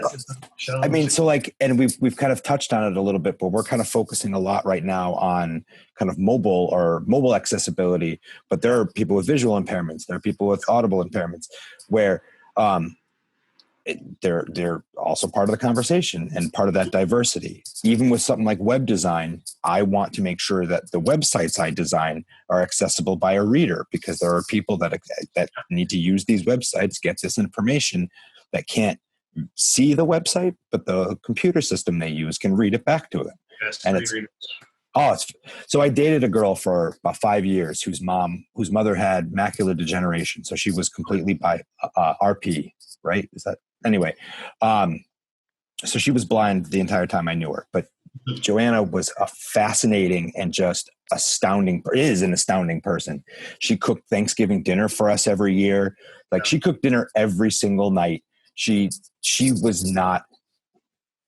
[SPEAKER 3] I mean, so like, and we've kind of touched on it a little bit, but we're kind of focusing a lot right now on kind of mobile accessibility. But there are people with visual impairments. There are people with audible impairments, where they're also part of the conversation and part of that diversity. Even with something like web design, I want to make sure that the websites I design are accessible by a reader, because there are people that need to use these websites, get this information, that can't see the website, but the computer system they use can read it back to them.
[SPEAKER 4] Yes,
[SPEAKER 3] and so I dated a girl for about 5 years whose mother had macular degeneration. So she was completely by RP, right? Is that anyway? So she was blind the entire time I knew her, but Joanna was a fascinating and just is an astounding person. She cooked Thanksgiving dinner for us every year. Like, she cooked dinner every single night. She was not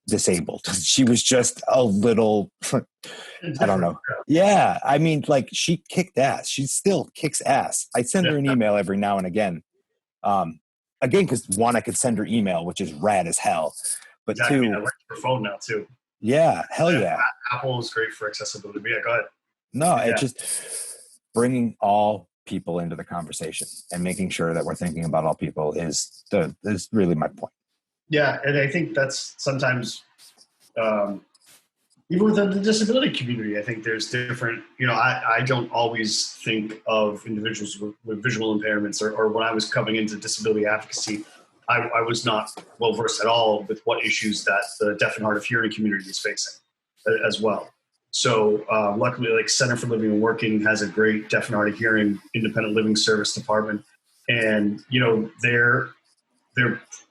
[SPEAKER 3] disabled. She was just a little, I don't know. Yeah. I mean, like, she kicked ass. She still kicks ass. I send her an email every now and again. Because one, I could send her email, which is rad as hell. But two,
[SPEAKER 4] I like her phone now too.
[SPEAKER 3] Yeah. Hell yeah.
[SPEAKER 4] Apple is great for accessibility. But yeah, go ahead.
[SPEAKER 3] No, it's just bringing all people into the conversation and making sure that we're thinking about all people is really my point.
[SPEAKER 4] Yeah, and I think that's sometimes, even within the disability community, I think there's different, I don't always think of individuals with visual impairments, or when I was coming into disability advocacy, I was not well versed at all with what issues that the deaf and hard of hearing community is facing as well. So luckily, like, Center for Living and Working has a great deaf and hard of hearing independent living service department, and they're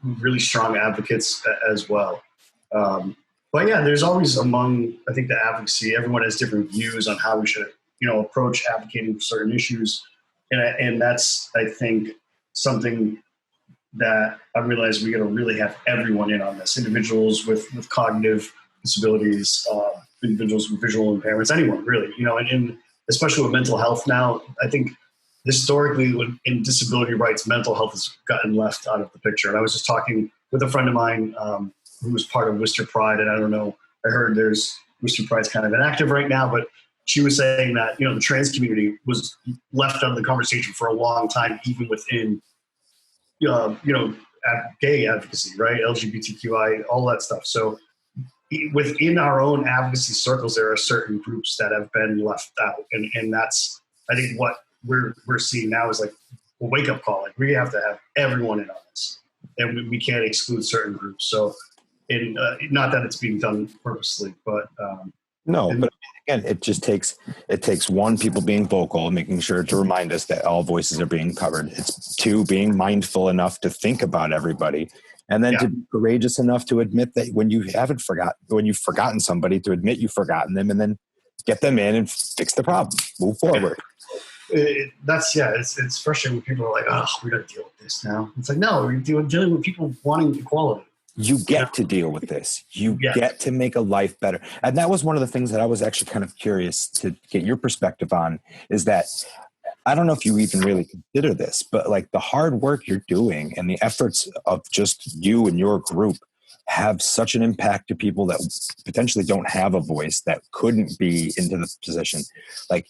[SPEAKER 4] really strong advocates as well. But yeah, there's always I think the advocacy, everyone has different views on how we should approach advocating for certain issues, and that's, I think, something that I realize we got to really have everyone in on this. Individuals with cognitive disabilities, individuals with visual impairments, anyone really, and especially with mental health now. I think historically in disability rights, mental health has gotten left out of the picture. And I was just talking with a friend of mine who was part of Worcester Pride, and I don't know, I heard Worcester Pride's kind of inactive right now, but she was saying that, the trans community was left out of the conversation for a long time, even within, gay advocacy, right? LGBTQI, all that stuff. So within our own advocacy circles, there are certain groups that have been left out. And that's, I think, what we're seeing now is like a wake-up call. Like, we have to have everyone in on this, and we can't exclude certain groups. So, not that it's being done purposely, but
[SPEAKER 3] no. But again, it takes one, people being vocal and making sure to remind us that all voices are being covered. It's two, being mindful enough to think about everybody, And then to be courageous enough to admit that when you've forgotten somebody, to admit you've forgotten them, and then get them in and fix the problem, move forward.
[SPEAKER 4] It's frustrating when people are like, oh, we got to deal with this now. It's like, no, we're dealing with people wanting equality.
[SPEAKER 3] You get to deal with this. You get to make a life better. And that was one of the things that I was actually kind of curious to get your perspective on, is that I don't know if you even really consider this, but like the hard work you're doing and the efforts of just you and your group have such an impact to people that potentially don't have a voice, that couldn't be into the position. Like,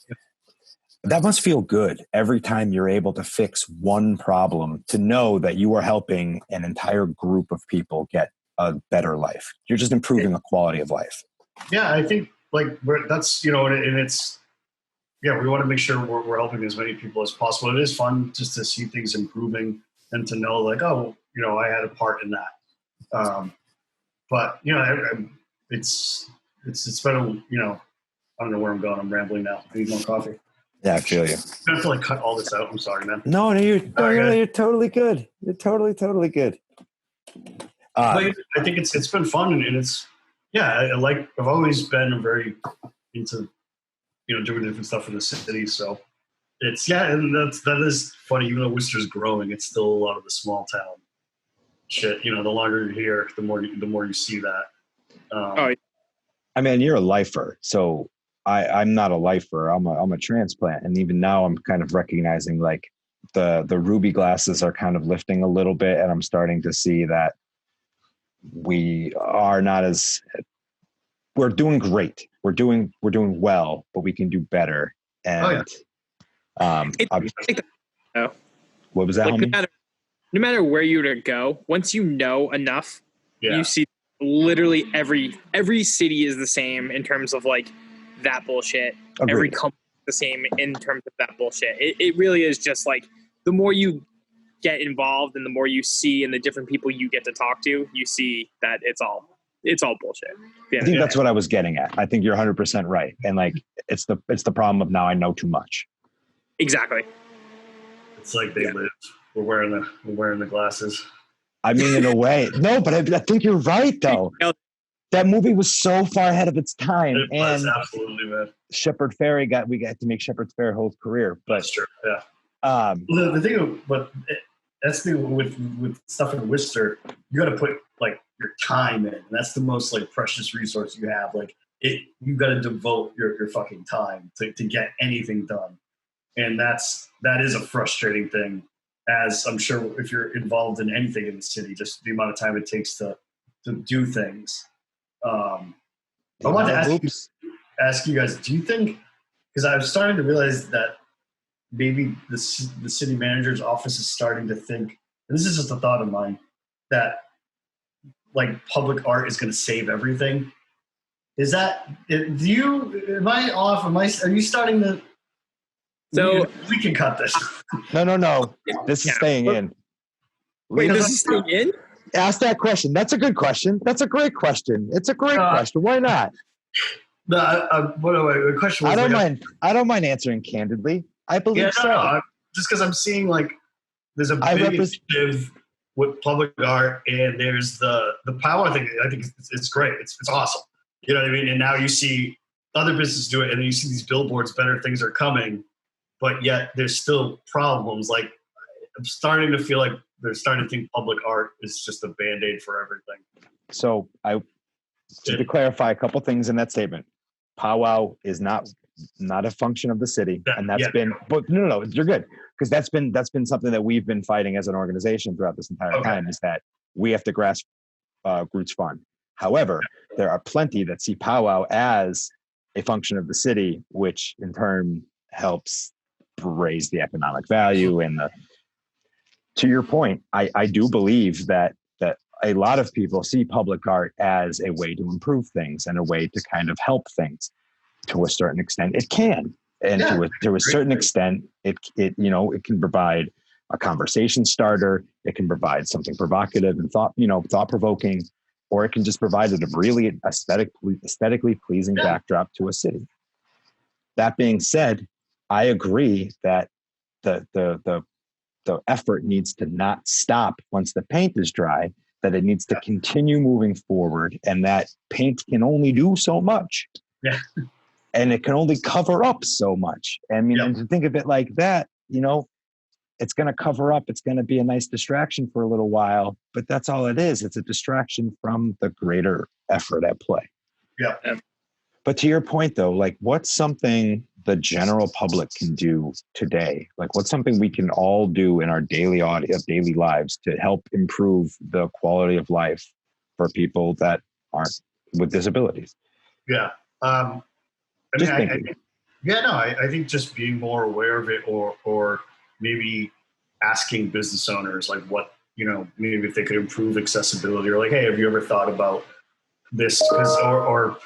[SPEAKER 3] that must feel good every time you're able to fix one problem, to know that you are helping an entire group of people get a better life. You're just improving the quality of life.
[SPEAKER 4] Yeah, I think that's, and it's, we want to make sure we're helping as many people as possible. It is fun just to see things improving and to know like, oh, I had a part in that. But it's been, I don't know where I'm going. I'm rambling now. I need more coffee.
[SPEAKER 3] Yeah, I feel you.
[SPEAKER 4] I have to cut all this out. I'm sorry, man.
[SPEAKER 3] No, you're totally good. You're totally good.
[SPEAKER 4] But I think it's been fun, and it's I've always been very into doing different stuff in the city. So it's and that is funny. Even though Worcester's growing, it's still a lot of the small town shit. The longer you're here, the more you see that.
[SPEAKER 3] I mean, you're a lifer, so I'm not a lifer. I'm a transplant, and even now I'm kind of recognizing like the ruby glasses are kind of lifting a little bit, and I'm starting to see that we are not as we're doing great. We're doing well, but we can do better. And what was that?
[SPEAKER 2] Like, no matter where you were to go, once you know enough, you see literally every city is the same in terms of like that bullshit.
[SPEAKER 3] Agreed.
[SPEAKER 2] Every company is the same in terms of that bullshit. It really is just like the more you get involved and the more you see and the different people you get to talk to, you see that it's all bullshit.
[SPEAKER 3] I think that's what I was getting at. I think you're 100% right. And like, it's the problem of now I know too much.
[SPEAKER 2] Exactly.
[SPEAKER 4] It's like they live. We're wearing the glasses. I
[SPEAKER 3] mean, in a way, no, but I think you're right though. That movie was so far ahead of its time.
[SPEAKER 4] It was, absolutely, man.
[SPEAKER 3] Shepard Fairey we got to make Shepard Fairey whole career. But
[SPEAKER 4] that's true. Yeah. The thing, that's the thing with stuff in Worcester, you got to put like your time in. And that's the most like precious resource you have. Like you got to devote your fucking time to get anything done, and that is a frustrating thing. As I'm sure if you're involved in anything in the city, just the amount of time it takes to do things. I wanted to ask you guys, do you think, because I'm starting to realize that maybe the city manager's office is starting to think, and this is just a thought of mine, that like public art is going to save everything. Is that, am I off? Are you starting to, so we can cut this.
[SPEAKER 3] No. This is staying in.
[SPEAKER 2] Wait, this is staying in?
[SPEAKER 3] Ask that question. That's a good question. That's a great question. It's a great question. Why not?
[SPEAKER 4] The question was
[SPEAKER 3] I don't mind answering candidly. I believe so.
[SPEAKER 4] No, just because I'm seeing like there's a big initiative with public art, and there's the power thing. I think it's great. It's awesome. You know what I mean? And now you see other businesses do it, and then you see these billboards. Better things are coming, but yet there's still problems. Like I'm starting to feel like they're starting to think public art is just a Band-Aid for everything.
[SPEAKER 3] So to clarify a couple things in that statement, powwow is not a function of the city, and that's been. But no, you're good, because that's been something that we've been fighting as an organization throughout this entire time, is that we have to grasp roots fund. However, there are plenty that see powwow as a function of the city, which in turn helps raise the economic value and the. To your point, I do believe that a lot of people see public art as a way to improve things and a way to kind of help things. To a certain extent, it can, and to a certain extent, it can provide a conversation starter. It can provide something provocative and thought provoking, or it can just provide a really aesthetically pleasing backdrop to a city. That being said, I agree that the effort needs to not stop once the paint is dry, that it needs to continue moving forward, and that paint can only do so much.
[SPEAKER 4] Yeah.
[SPEAKER 3] And it can only cover up so much. I mean, and to think of it like that, it's going to cover up. It's going to be a nice distraction for a little while, but that's all it is. It's a distraction from the greater effort at play.
[SPEAKER 4] Yeah.
[SPEAKER 3] But to your point, though, like, what's something the general public can do today? Like, what's something we can all do in our daily lives to help improve the quality of life for people that aren't with disabilities?
[SPEAKER 4] Yeah. I think just being more aware of it, or maybe asking business owners like what, maybe if they could improve accessibility, or like, hey, have you ever thought about this? Or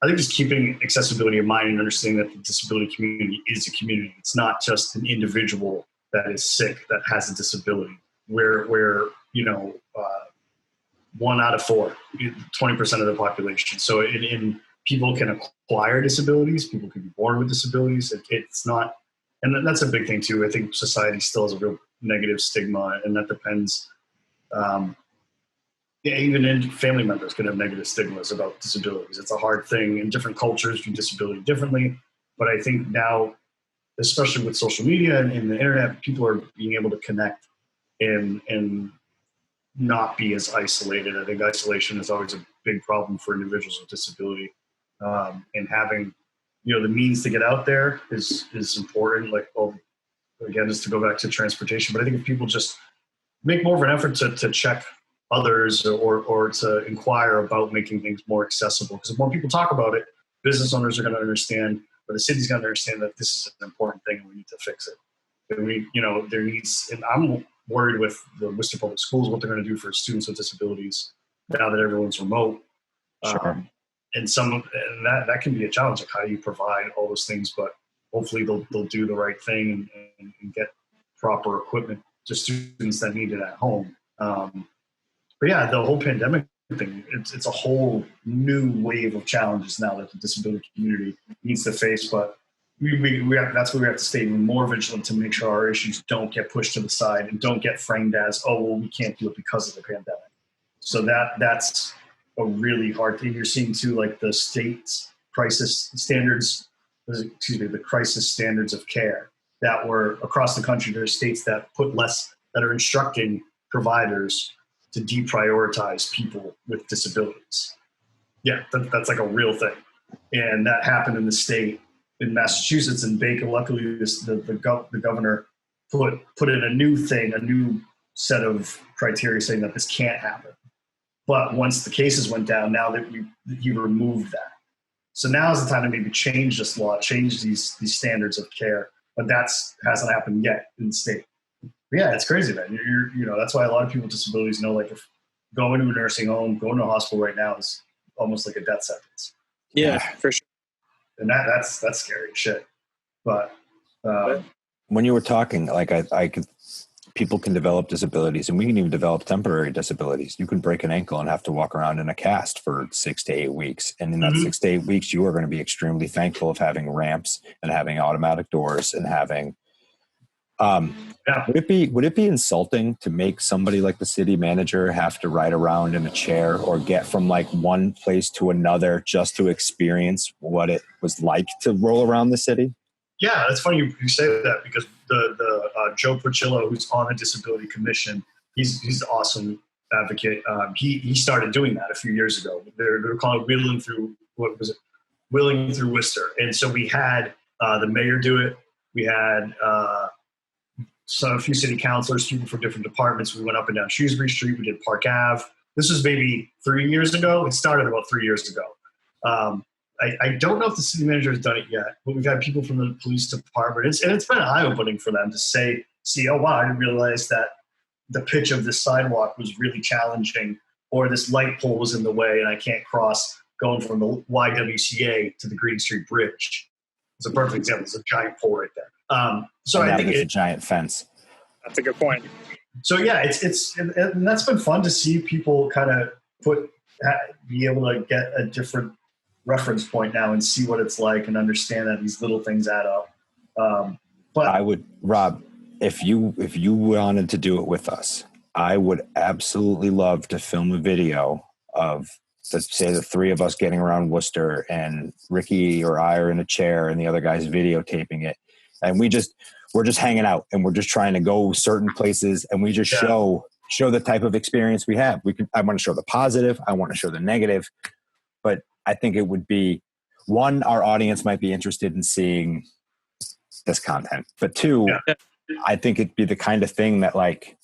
[SPEAKER 4] I think just keeping accessibility in mind and understanding that the disability community is a community. It's not just an individual that is sick that has a disability. Where 1 out of 4, 20% of the population. So in people can acquire disabilities. People can be born with disabilities. It's not, and that's a big thing too. I think society still has a real negative stigma, and that depends. Even in family members can have negative stigmas about disabilities. It's a hard thing, and different cultures view disability differently. But I think now, especially with social media and the internet, people are being able to connect and not be as isolated. I think isolation is always a big problem for individuals with disability. And having, the means to get out there is important. Like, again, just to go back to transportation, but I think if people just make more of an effort to check others or to inquire about making things more accessible, because if more people talk about it, business owners are going to understand, or the city's going to understand that this is an important thing and we need to fix it. And there needs, and I'm worried with the Worcester Public Schools, what they're going to do for students with disabilities now that everyone's remote.
[SPEAKER 3] Sure.
[SPEAKER 4] And that can be a challenge. Like, how do you provide all those things? But hopefully they'll do the right thing and get proper equipment to students that need it at home. But yeah, the whole pandemic thing, it's a whole new wave of challenges now that the disability community needs to face. But that's where we have to stay even more vigilant to make sure our issues don't get pushed to the side and don't get framed as, we can't do it because of the pandemic. So that's a really hard thing. You're seeing too, like the state's crisis standards of care that were across the country. There are states that that are instructing providers to deprioritize people with disabilities. Yeah, that's like a real thing. And that happened in the state, in Massachusetts, and Bacon. Luckily, the governor put in a new set of criteria saying that this can't happen. But once the cases went down, now that you removed that. So now is the time to maybe change this law, change these standards of care. But that hasn't happened yet in the state. But yeah, it's crazy, man. That's why a lot of people with disabilities know, like, if going to a nursing home, going to a hospital right now is almost like a death sentence.
[SPEAKER 2] Yeah, for sure.
[SPEAKER 4] And that's scary shit. But
[SPEAKER 3] when you were talking, like, I could, people can develop disabilities, and we can even develop temporary disabilities. You can break an ankle and have to walk around in a cast for 6 to 8 weeks. And in that 6 to 8 weeks, you are going to be extremely thankful of having ramps and having automatic doors and having, would it be insulting to make somebody like the city manager have to ride around in a chair or get from like one place to another just to experience what it was like to roll around the city?
[SPEAKER 4] Yeah, it's funny you say that, because the Joe Porcillo, who's on the Disability Commission, he's an awesome advocate. He started doing that a few years ago. They're calling it Wheeling Through Worcester. And so we had the mayor do it. We had a few city councilors, people from different departments. We went up and down Shrewsbury Street. We did Park Ave. This was maybe 3 years ago. It started about 3 years ago. I don't know if the city manager has done it yet, but we've had people from the police department. It's been eye-opening for them to see, oh, wow, I didn't realize that the pitch of this sidewalk was really challenging, or this light pole was in the way and I can't cross going from the YWCA to the Green Street Bridge. It's a perfect example. It's a giant pole right there. So I think
[SPEAKER 3] it's a giant fence.
[SPEAKER 2] That's a good point.
[SPEAKER 4] So yeah, and that's been fun to see people kind of be able to get a different reference point now and see what it's like and understand that these little things add up.
[SPEAKER 3] But I would, Rob, if you wanted to do it with us, I would absolutely love to film a video of, let's say, the three of us getting around Worcester, and Ricky or I are in a chair and the other guy's videotaping it. And we're just hanging out, and we're just trying to go certain places, and we just show the type of experience we have. I want to show the positive. I want to show the negative. But I think it would be, one, our audience might be interested in seeing this content. But two, I think it'd be the kind of thing that, like,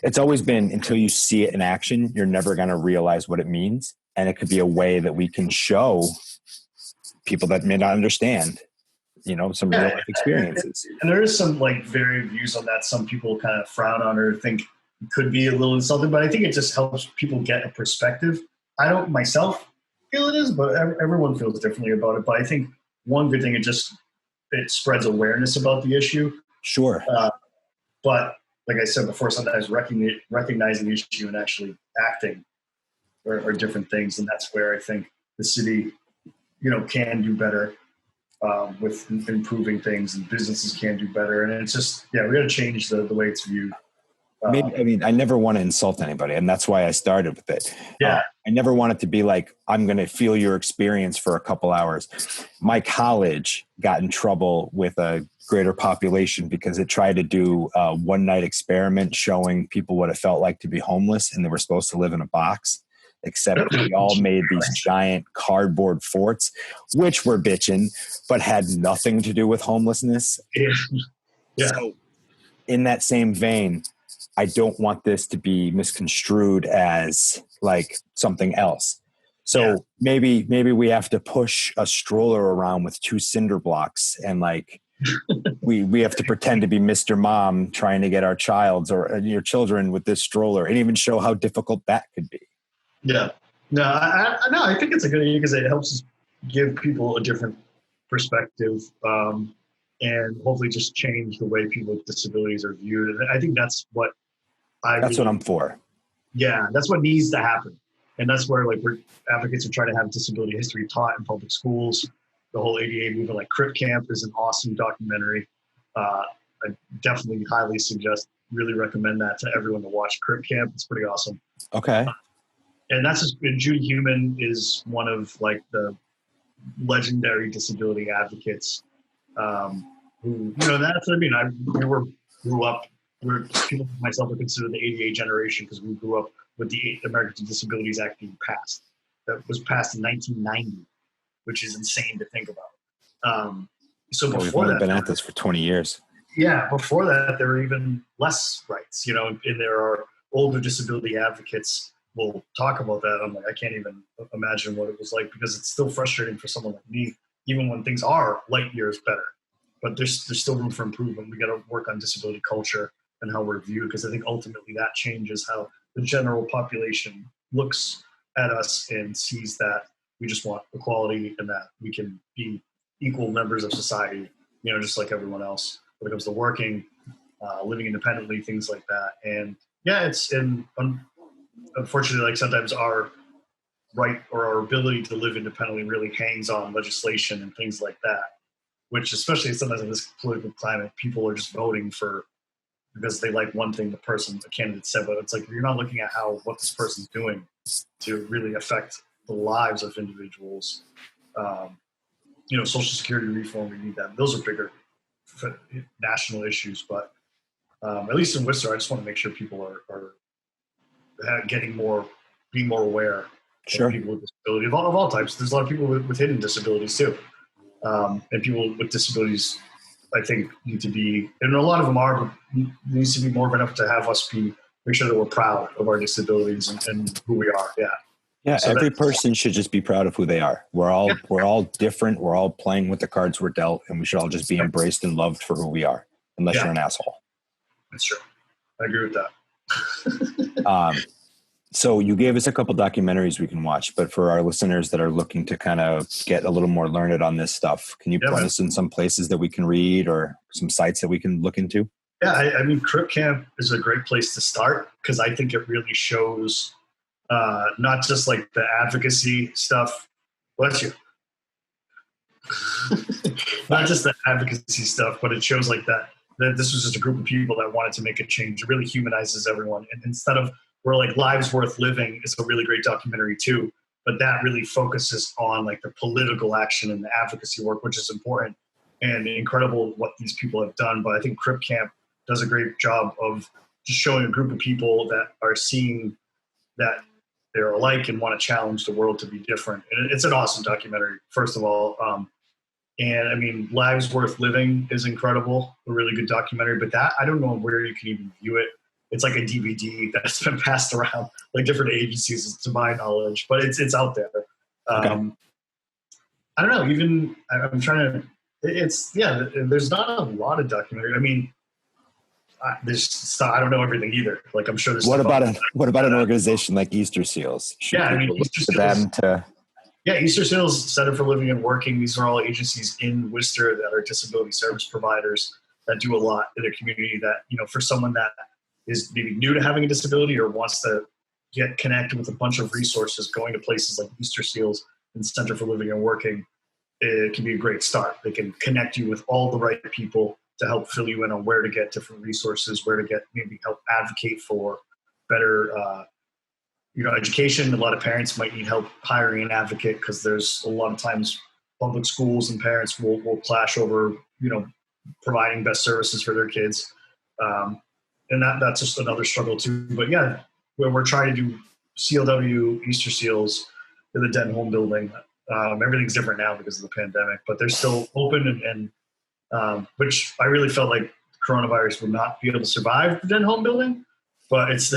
[SPEAKER 3] it's always been, until you see it in action, you're never going to realize what it means. And it could be a way that we can show people that may not understand, some real life experiences.
[SPEAKER 4] And there is some like varied views on that. Some people kind of frown on or think it could be a little insulting, but I think it just helps people get a perspective. I don't myself feel it is, but everyone feels differently about it. But I think one good thing, it spreads awareness about the issue.
[SPEAKER 3] Sure.
[SPEAKER 4] But like I said before, sometimes recognizing the issue and actually acting are different things. And that's where I think the city, can do better with improving things, and businesses can do better. And it's just, we got to change the way it's viewed.
[SPEAKER 3] I never want to insult anybody, and that's why I started with it.
[SPEAKER 4] Yeah.
[SPEAKER 3] I never want it to be like, I'm going to feel your experience for a couple hours. My college got in trouble with a greater population because it tried to do a one-night experiment showing people what it felt like to be homeless, and they were supposed to live in a box, except we all made these giant cardboard forts, which were bitching, but had nothing to do with homelessness.
[SPEAKER 4] Yeah.
[SPEAKER 3] So in that same vein, I don't want this to be misconstrued as like something else. So maybe we have to push a stroller around with 2 cinder blocks, and like we have to pretend to be Mr. Mom trying to get our child's or your children with this stroller, and even show how difficult that could be.
[SPEAKER 4] Yeah. No, I think it's a good idea because it helps us give people a different perspective, and hopefully just change the way people with disabilities are viewed. And I think that's what what I'm for. Yeah, that's what needs to happen. And that's where we're advocates are trying to have disability history taught in public schools. The whole ADA movement, like Crip Camp, is an awesome documentary. I definitely highly really recommend that to everyone to watch Crip Camp. It's pretty awesome.
[SPEAKER 3] Okay.
[SPEAKER 4] And that's just, Judy Heumann is one of the legendary disability advocates. Who, that's what I mean. Grew up. People like myself are considered the ADA generation because we grew up with the Americans with Disabilities Act being passed. That was passed in 1990, which is insane to think about. So before
[SPEAKER 3] we've only
[SPEAKER 4] that,
[SPEAKER 3] been at this for 20 years.
[SPEAKER 4] Yeah, before that, there were even less rights. And there are older disability advocates will talk about that. I'm like, I can't even imagine what it was like, because it's still frustrating for someone like me, even when things are light years better. But there's still room for improvement. We got to work on disability culture and how we're viewed, because I think ultimately that changes how the general population looks at us and sees that we just want equality and that we can be equal members of society, just like everyone else when it comes to working, living independently, things like that. And unfortunately, sometimes our right or our ability to live independently really hangs on legislation and things like that, which especially sometimes in this political climate, people are just voting for because they like one thing the candidate said, but it's like you're not looking at what this person's doing to really affect the lives of individuals. Social security reform, we need that. Those are bigger national issues, but at least in Worcester, I just want to make sure people are being more aware of people with disability of all types. There's a lot of people with hidden disabilities too, and people with disabilities, I think, need to be, and a lot of them are, but needs to be more of enough to have us make sure that we're proud of our disabilities and who we are. Yeah.
[SPEAKER 3] Yeah. So every person should just be proud of who they are. We're all different. We're all playing with the cards we're dealt, and we should all just be embraced and loved for who we are, unless you're an asshole.
[SPEAKER 4] That's true. I agree with that.
[SPEAKER 3] So you gave us a couple documentaries we can watch, but for our listeners that are looking to kind of get a little more learned on this stuff, can you point us in some places that we can read or some sites that we can look into?
[SPEAKER 4] Yeah, I mean, Crip Camp is a great place to start because I think it really shows not just the advocacy stuff. Bless you. Not just the advocacy stuff, but it shows that that this was just a group of people that wanted to make a change. It really humanizes everyone. And instead of where like Lives Worth Living is a really great documentary too, but that really focuses on like the political action and the advocacy work, which is important and incredible what these people have done. But I think Crip Camp does a great job of just showing a group of people that are seeing that they're alike and want to challenge the world to be different. And it's an awesome documentary, first of all. And I mean, Lives Worth Living is incredible, a really good documentary, but that, I don't know where you can even view it. It's like a DVD that's been passed around like different agencies to my knowledge, but it's out there.
[SPEAKER 3] Okay.
[SPEAKER 4] I don't know, even I'm trying to, there's not a lot of documentary. I mean, I don't know everything either. Like I'm sure there's.
[SPEAKER 3] What about an organization like Easter Seals?
[SPEAKER 4] Easter Seals, Center for Living and Working. These are all agencies in Worcester that are disability service providers that do a lot in their community. That, you know, for someone that is maybe new to having a disability or wants to get connected with a bunch of resources, going to places like Easter Seals and Center for Living and Working, it can be a great start. They can connect you with all the right people to help fill you in on where to get different resources, where to get maybe help advocate for better, education. A lot of parents might need help hiring an advocate because there's a lot of times public schools and parents will clash over, providing best services for their kids. And that's just another struggle too. But yeah, when we're trying to do CLW Easter Seals in the Denholm building, everything's different now because of the pandemic, but they're still open and which I really felt like coronavirus would not be able to survive the Denholm building. But it's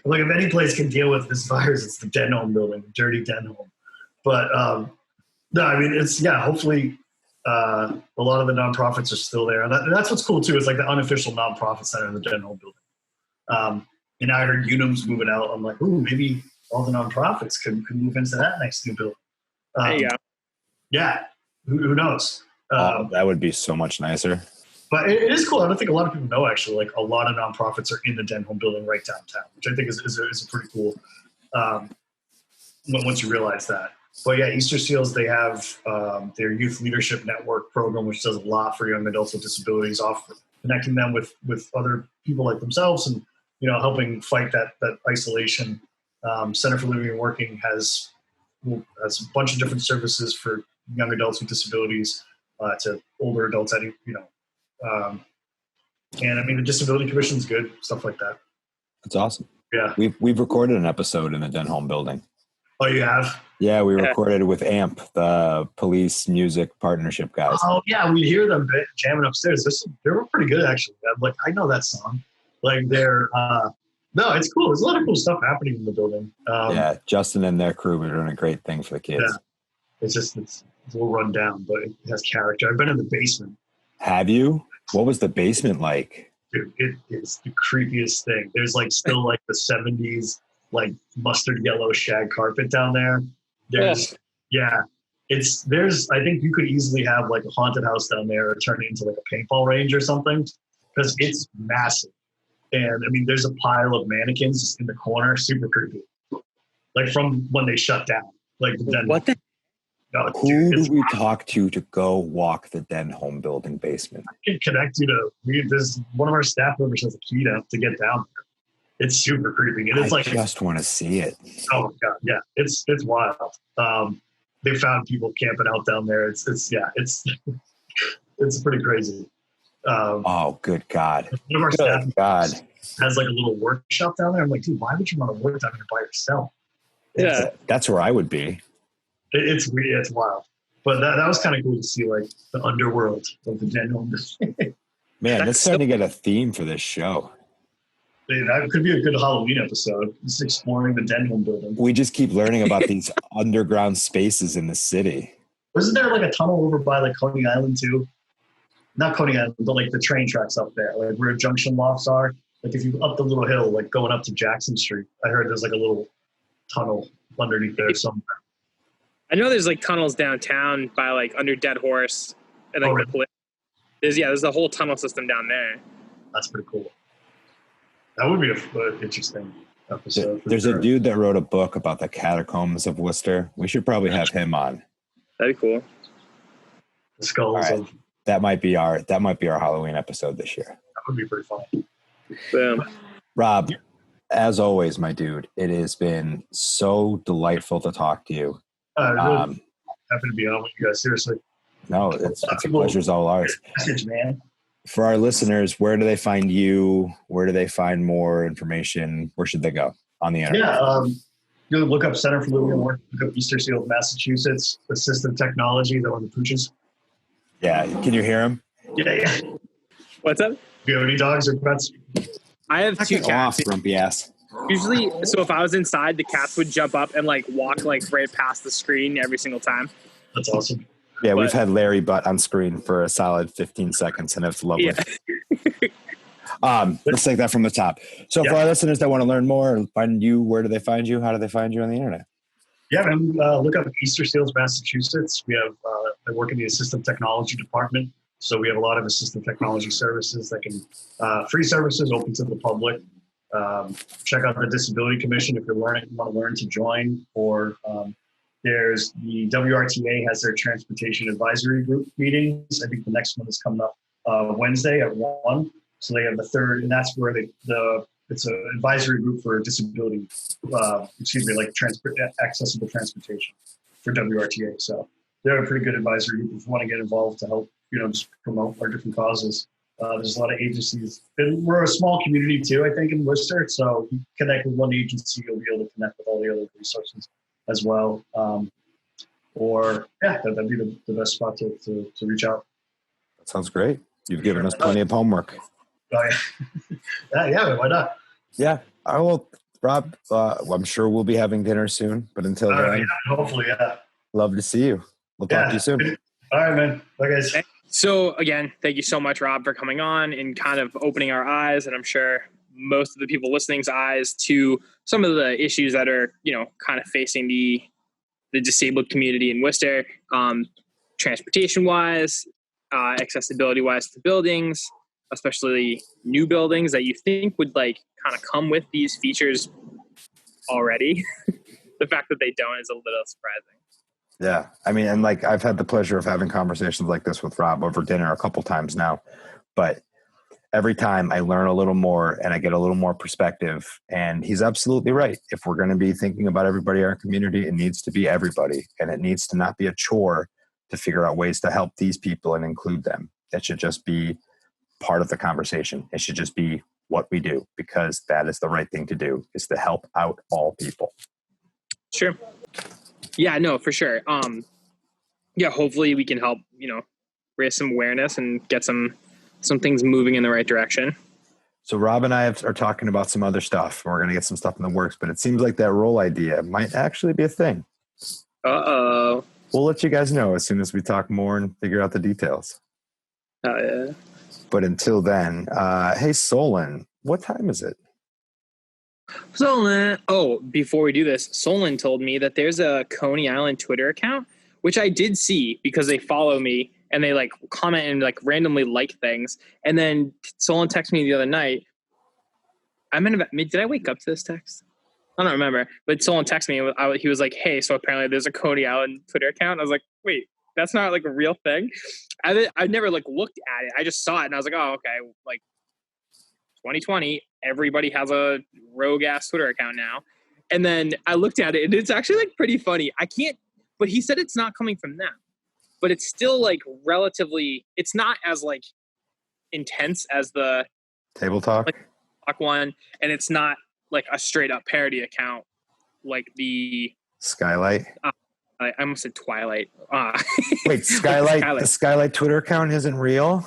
[SPEAKER 4] like if any place can deal with this virus, it's the Denholm building, dirty Denholm. But no, I mean, hopefully a lot of the nonprofits are still there. And that's what's cool too. It's like the unofficial nonprofit center in the Denholm building. And now I heard Unum's moving out. I'm like, ooh, maybe all the nonprofits could move into that nice new building. Yeah, who knows?
[SPEAKER 3] That would be so much nicer.
[SPEAKER 4] But it is cool. I don't think a lot of people know, actually. Like, a lot of nonprofits are in the Denholm building right downtown, which I think is a pretty cool once you realize that. But yeah, Easter Seals, they have their Youth Leadership Network program, which does a lot for young adults with disabilities, connecting them with other people like themselves and, helping fight that isolation. Center for Living and Working has a bunch of different services for young adults with disabilities to older adults, and I mean, the Disability Commission is good, stuff like that.
[SPEAKER 3] That's awesome.
[SPEAKER 4] Yeah.
[SPEAKER 3] We've recorded an episode in the Denholm building.
[SPEAKER 4] Oh, you have?
[SPEAKER 3] Yeah, we recorded with AMP, the police music partnership guys.
[SPEAKER 4] Oh, yeah, we hear them jamming upstairs. They were pretty good, actually. I'm like, I know that song. Like, they're no, it's cool. There's a lot of cool stuff happening in the building.
[SPEAKER 3] Yeah, Justin and their crew are doing a great thing for the kids.
[SPEAKER 4] Yeah. It's a little run down, but it has character. I've been in the basement.
[SPEAKER 3] Have you? What was the basement like?
[SPEAKER 4] Dude, it is the creepiest thing. There's still the 70s mustard yellow shag carpet down there. There's I think you could easily have a haunted house down there or turn it into a paintball range or something because it's massive. And I mean, there's a pile of mannequins in the corner, super creepy. From when they shut down.
[SPEAKER 2] What the?
[SPEAKER 3] No, who do we talk to go walk the Denholm building basement?
[SPEAKER 4] I can connect you to. There's one of our staff members has a key to get down there. It's super creepy, and it's
[SPEAKER 3] I just want to see it.
[SPEAKER 4] Oh my god, yeah, it's wild. They found people camping out down there. It's it's pretty crazy.
[SPEAKER 3] Oh, good God!
[SPEAKER 4] One of our staff has a little workshop down there. I'm like, dude, why would you want to work down here by yourself?
[SPEAKER 2] Yeah,
[SPEAKER 3] that's where I would be.
[SPEAKER 4] It's wild, but that was kind of cool to see the underworld of the Denholm.
[SPEAKER 3] Man, that's starting to get a theme for this show.
[SPEAKER 4] That could be a good Halloween episode. Just exploring the Denholm building.
[SPEAKER 3] We just keep learning about these underground spaces in the city.
[SPEAKER 4] Wasn't there a tunnel over by Coney Island too? Not Coney Island, but the train tracks up there, where junction lofts are. If you up the little hill, going up to Jackson Street, I heard there's a little tunnel underneath there somewhere.
[SPEAKER 2] I know there's tunnels downtown by under Dead Horse and
[SPEAKER 4] really?
[SPEAKER 2] the there's a whole tunnel system down there.
[SPEAKER 4] That's pretty cool. That would be an interesting episode.
[SPEAKER 3] There's a dude that wrote a book about the catacombs of Worcester. We should probably have him on.
[SPEAKER 2] That'd be cool.
[SPEAKER 4] The skulls of
[SPEAKER 3] That might be our Halloween episode this year.
[SPEAKER 4] That would be pretty fun.
[SPEAKER 2] Boom.
[SPEAKER 3] Rob, as always, my dude, it has been so delightful to talk to you.
[SPEAKER 4] Really happy to be on with you guys. Seriously.
[SPEAKER 3] No, it's a pleasure's all ours.
[SPEAKER 4] Message, man.
[SPEAKER 3] For our listeners, where do they find you? Where do they find more information? Where should they go on the internet?
[SPEAKER 4] Yeah, you look up Center for Living and Work. Look up Easter Seals, Massachusetts. Assistive Technology. That one, the pooches.
[SPEAKER 3] Yeah, can you hear him?
[SPEAKER 4] Yeah.
[SPEAKER 2] What's up?
[SPEAKER 4] Do you have any dogs or pets?
[SPEAKER 2] I have 2 cats.
[SPEAKER 3] Off, grumpy ass.
[SPEAKER 2] Usually, so if I was inside, the cats would jump up and like walk like right past the screen every single time.
[SPEAKER 4] That's awesome.
[SPEAKER 3] Yeah, we've had Larry Butt on screen for a solid 15 seconds, and it's lovely.
[SPEAKER 2] Yeah.
[SPEAKER 3] Let's take that from the top. So for our listeners that want to learn more, find you, where do they find you? How do they find you on the internet?
[SPEAKER 4] Yeah, man. Look up Easter Seals, Massachusetts. We have I work in the assistive technology department, so we have a lot of assistive technology services that can free services open to the public. Check out the Disability Commission if you want to learn to join. Or there's the WRTA has their transportation advisory group meetings. I think the next one is coming up Wednesday at 1. So they have the third, and that's where it's an advisory group for disability, accessible transportation for WRTA. So they're a pretty good advisory group if you want to get involved to help, just promote our different causes. There's a lot of agencies. And we're a small community too, I think, in Worcester. So you connect with one agency, you'll be able to connect with all the other resources as well. That'd be the best spot to reach out.
[SPEAKER 3] That sounds great. You've given us plenty of homework.
[SPEAKER 4] Oh, yeah, why not?
[SPEAKER 3] Yeah, I will. Rob, I'm sure we'll be having dinner soon, but until then,
[SPEAKER 4] hopefully, yeah.
[SPEAKER 3] Love to see you. We'll talk to you soon.
[SPEAKER 4] All right, man. Bye, guys.
[SPEAKER 2] So again, thank you so much, Rob, for coming on and kind of opening our eyes, and I'm sure most of the people listening's eyes to some of the issues that are, kind of facing the disabled community in Worcester, transportation-wise, accessibility-wise to buildings, especially new buildings that you think would like kind of come with these features already. The fact that they don't is a little surprising.
[SPEAKER 3] Yeah. I mean, and like I've had the pleasure of having conversations like this with Rob over dinner a couple times now, but every time I learn a little more and I get a little more perspective, and he's absolutely right. If we're going to be thinking about everybody in our community, it needs to be everybody, and it needs to not be a chore to figure out ways to help these people and include them. It should just be part of the conversation. It should just be what we do, because that is the right thing to do, is to help out all people.
[SPEAKER 2] Sure. Yeah, no, for sure. Hopefully we can help, raise some awareness and get some things moving in the right direction.
[SPEAKER 3] So Rob and I are talking about some other stuff. We're going to get some stuff in the works, but it seems like that role idea might actually be a thing.
[SPEAKER 2] Uh-oh.
[SPEAKER 3] We'll let you guys know as soon as we talk more and figure out the details.
[SPEAKER 2] Oh, yeah.
[SPEAKER 3] But until then, hey, Solon, what time is it?
[SPEAKER 2] Solon. Oh, before we do this, Solon told me that there's a Coney Island Twitter account, which I did see because they follow me and they like comment and like randomly like things. And then Solon texted me the other night. Did I wake up to this text? I don't remember. But Solon texted me. He was like, hey, so apparently there's a Coney Island Twitter account. I was like, wait, that's not like a real thing. I never like looked at it. I just saw it and I was like, oh, okay. Like 2020, everybody has a rogue ass Twitter account now. And then I looked at it and it's actually like pretty funny. But he said it's not coming from them, but it's still like relatively, it's not as like intense as the
[SPEAKER 3] Table Talk
[SPEAKER 2] one. And it's not like a straight up parody account like the
[SPEAKER 3] Skylight.
[SPEAKER 2] I almost said Twilight.
[SPEAKER 3] Wait, Skylight. The Skylight Twitter account isn't real?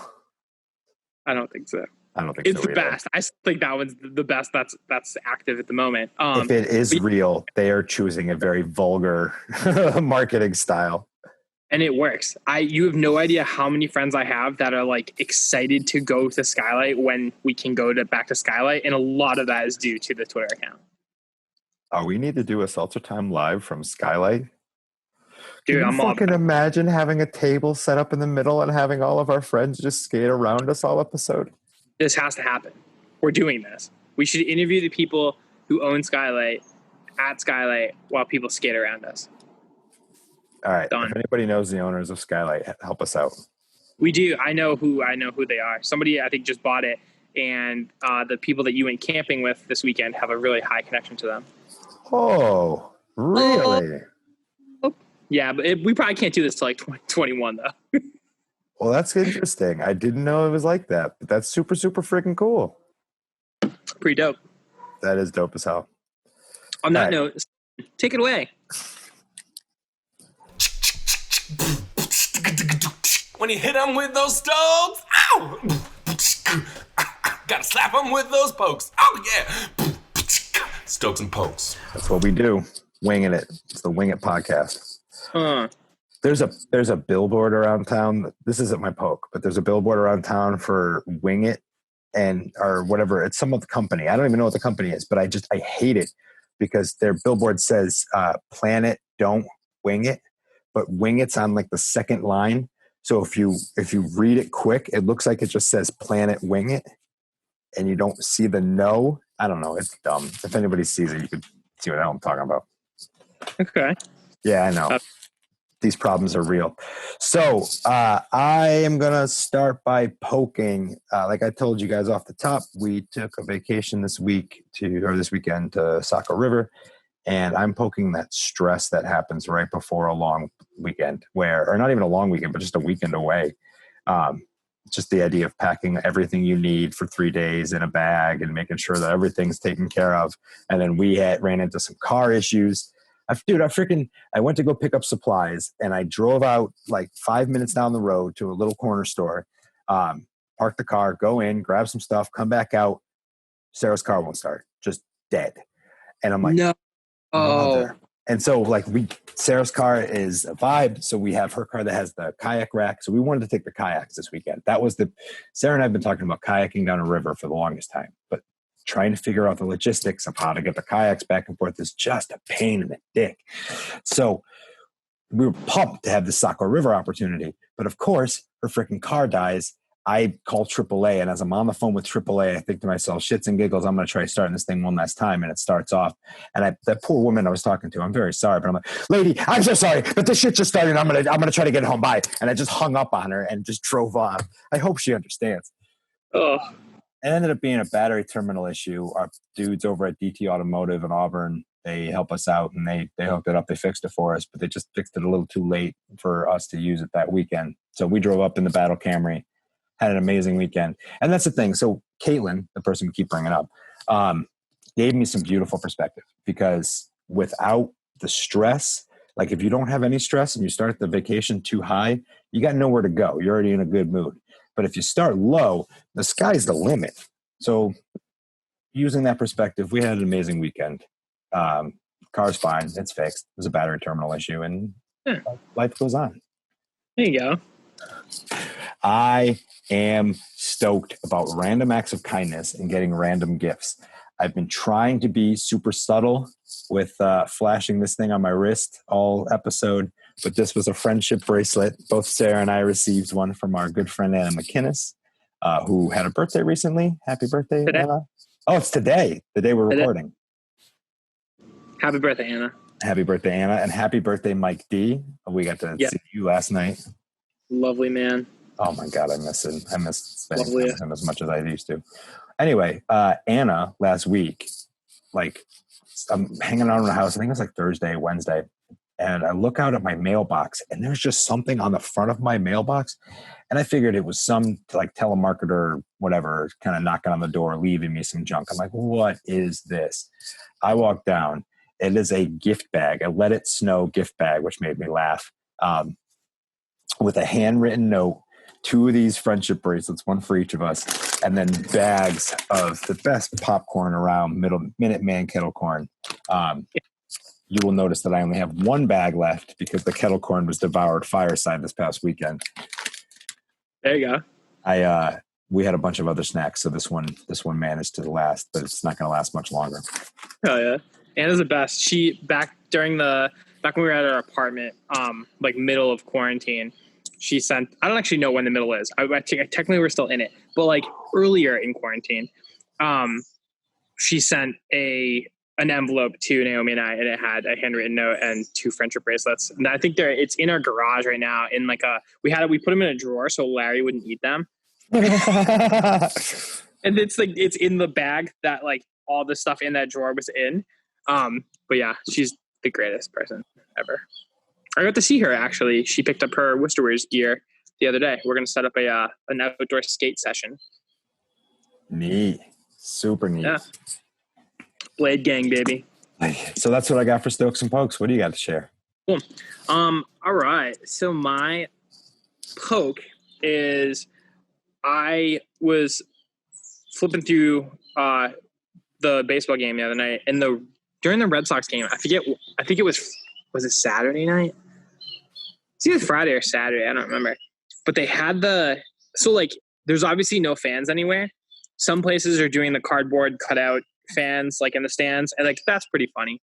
[SPEAKER 2] I don't think so.
[SPEAKER 3] I don't think
[SPEAKER 2] it's
[SPEAKER 3] so
[SPEAKER 2] the
[SPEAKER 3] either.
[SPEAKER 2] best. I think that one's the best that's active at the moment.
[SPEAKER 3] If it is real, they are choosing a very vulgar marketing style.
[SPEAKER 2] And it works. You have no idea how many friends I have that are like excited to go to Skylight when we can go back to Skylight. And a lot of that is due to the Twitter account.
[SPEAKER 3] Oh, we need to do a Seltzer Time live from Skylight.
[SPEAKER 2] Dude,
[SPEAKER 3] Can you fucking imagine having a table set up in the middle and having all of our friends just skate around us all episode?
[SPEAKER 2] This has to happen. We're doing this. We should interview the people who own Skylight at Skylight while people skate around us.
[SPEAKER 3] All right.
[SPEAKER 2] Done.
[SPEAKER 3] If anybody knows the owners of Skylight, help us out.
[SPEAKER 2] We do. I know who they are. Somebody I think just bought it, and the people that you went camping with this weekend have a really high connection to them.
[SPEAKER 3] Oh, really?
[SPEAKER 2] Yeah, but we probably can't do this till like 2021 though.
[SPEAKER 3] Well, that's interesting. I didn't know it was like that, but that's super, super freaking cool.
[SPEAKER 2] Pretty dope.
[SPEAKER 3] That is dope as hell.
[SPEAKER 2] On that note, take it away.
[SPEAKER 5] When you hit them with those stoves, ow! Gotta slap them with those pokes. Oh, yeah! Stokes and pokes.
[SPEAKER 3] That's what we do. Winging it. It's the Wing It podcast. There's a billboard around town. This isn't my poke, but there's a billboard around town for Wing It or whatever. It's some of the company. I don't even know what the company is, but I hate it because their billboard says plan it, don't wing it. But wing it's on like the second line. So if you read it quick, it looks like it just says planet wing it, and you don't see the no. I don't know. It's dumb. If anybody sees it, you could see what the hell I'm talking about.
[SPEAKER 2] Okay.
[SPEAKER 3] Yeah, I know. These problems are real. So I am going to start by poking. Like I told you guys off the top, we took a vacation this weekend to Saco River. And I'm poking that stress that happens right before a long weekend or not even a long weekend, but just a weekend away. Just the idea of packing everything you need for 3 days in a bag and making sure that everything's taken care of. And then we ran into some car issues. I went to go pick up supplies and I drove out like 5 minutes down the road to a little corner store, park the car, go in, grab some stuff, come back out. Sarah's car won't start, just dead. And I'm like,
[SPEAKER 2] no.
[SPEAKER 3] Mother. And so like Sarah's car is a vibe. So we have her car that has the kayak rack. So we wanted to take the kayaks this weekend. Sarah and I have been talking about kayaking down a river for the longest time, but trying to figure out the logistics of how to get the kayaks back and forth is just a pain in the dick. So we were pumped to have the Saco River opportunity. But of course, her freaking car dies. I call AAA, and as I'm on the phone with AAA, I think to myself, shits and giggles, I'm going to try starting this thing one last time, and it starts off. And that poor woman I was talking to, I'm very sorry, but I'm like, lady, I'm so sorry, but this shit just started. I'm gonna try to get home. Bye. And I just hung up on her and just drove on. I hope she understands.
[SPEAKER 2] Oh.
[SPEAKER 3] It ended up being a battery terminal issue. Our dudes over at DT Automotive in Auburn, they help us out, and they hooked it up. They fixed it for us, but they just fixed it a little too late for us to use it that weekend. So we drove up in the Battle Camry. Had an amazing weekend. And that's the thing. So Caitlin, the person we keep bringing up, gave me some beautiful perspective, because without the stress, like if you don't have any stress and you start the vacation too high, you got nowhere to go. You're already in a good mood. But if you start low, the sky's the limit. So using that perspective, we had an amazing weekend. Car's fine. It's fixed. It was a battery terminal issue, and life goes on.
[SPEAKER 2] There you go.
[SPEAKER 3] I am stoked about random acts of kindness and getting random gifts. I've been trying to be super subtle with flashing this thing on my wrist all episode, but this was a friendship bracelet. Both Sarah and I received one from our good friend Anna McInnes, who had a birthday recently. Happy birthday,
[SPEAKER 2] today.
[SPEAKER 3] Anna. Oh, it's today, the day we're recording.
[SPEAKER 2] Happy birthday, Anna.
[SPEAKER 3] Happy birthday, Anna, and happy birthday, Mike D. We got to see you last night.
[SPEAKER 2] Lovely man.
[SPEAKER 3] Oh my God, I miss him. I miss spending time with him as much as I used to. Anyway, Anna last week, like I'm hanging out in the house. I think it was like Thursday, Wednesday. And I look out at my mailbox and there's just something on the front of my mailbox. And I figured it was some like telemarketer or whatever, kind of knocking on the door, leaving me some junk. I'm like, what is this? I walk down. It is a gift bag, a Let It Snow gift bag, which made me laugh. With a handwritten note, 2 of these friendship bracelets, one for each of us, and then bags of the best popcorn around, Minuteman kettle corn. You will notice that I only have 1 bag left because the kettle corn was devoured fireside this past weekend.
[SPEAKER 2] There you go.
[SPEAKER 3] We had a bunch of other snacks, so this one managed to last, but it's not going to last much longer.
[SPEAKER 2] Oh yeah, Anna's the best. She back when we were at our apartment, like middle of quarantine, she sent. I don't actually know when the middle is. Technically we're still in it, but like earlier in quarantine, she sent a an envelope to Naomi and I, and it had a handwritten note and 2 friendship bracelets. And I think it's in our garage right now. In like we put them in a drawer so Larry wouldn't eat them. And it's in the bag that like all the stuff in that drawer was in. But yeah, she's the greatest person ever. I got to see her actually. She picked up her Worcester gear the other day. We're gonna set up an outdoor skate session.
[SPEAKER 3] Neat, super neat.
[SPEAKER 2] Yeah. Blade gang, baby.
[SPEAKER 3] So that's what I got for Stokes and Pokes. What do you got to share?
[SPEAKER 2] Cool. All right. So my poke is I was flipping through the baseball game the other night, and during the Red Sox game, I think it was it Saturday night? It's either Friday or Saturday, I don't remember. But they had there's obviously no fans anywhere. Some places are doing the cardboard cutout fans like in the stands, and like that's pretty funny.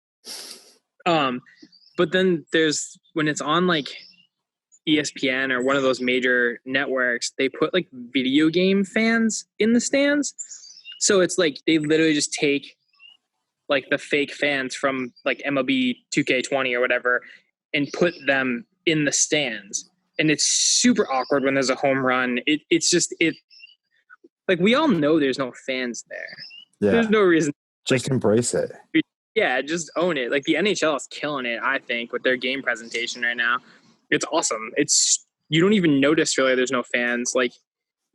[SPEAKER 2] But then there's when it's on like ESPN or one of those major networks, they put like video game fans in the stands. So it's like they literally just take like the fake fans from like MLB 2K20 or whatever and put them in the stands. And it's super awkward when there's a home run. It's like we all know there's no fans there.
[SPEAKER 3] Yeah.
[SPEAKER 2] There's no reason.
[SPEAKER 3] Just embrace it.
[SPEAKER 2] Yeah, just own it. Like the NHL is killing it, I think, with their game presentation right now. It's awesome. You don't even notice really there's no fans. Like,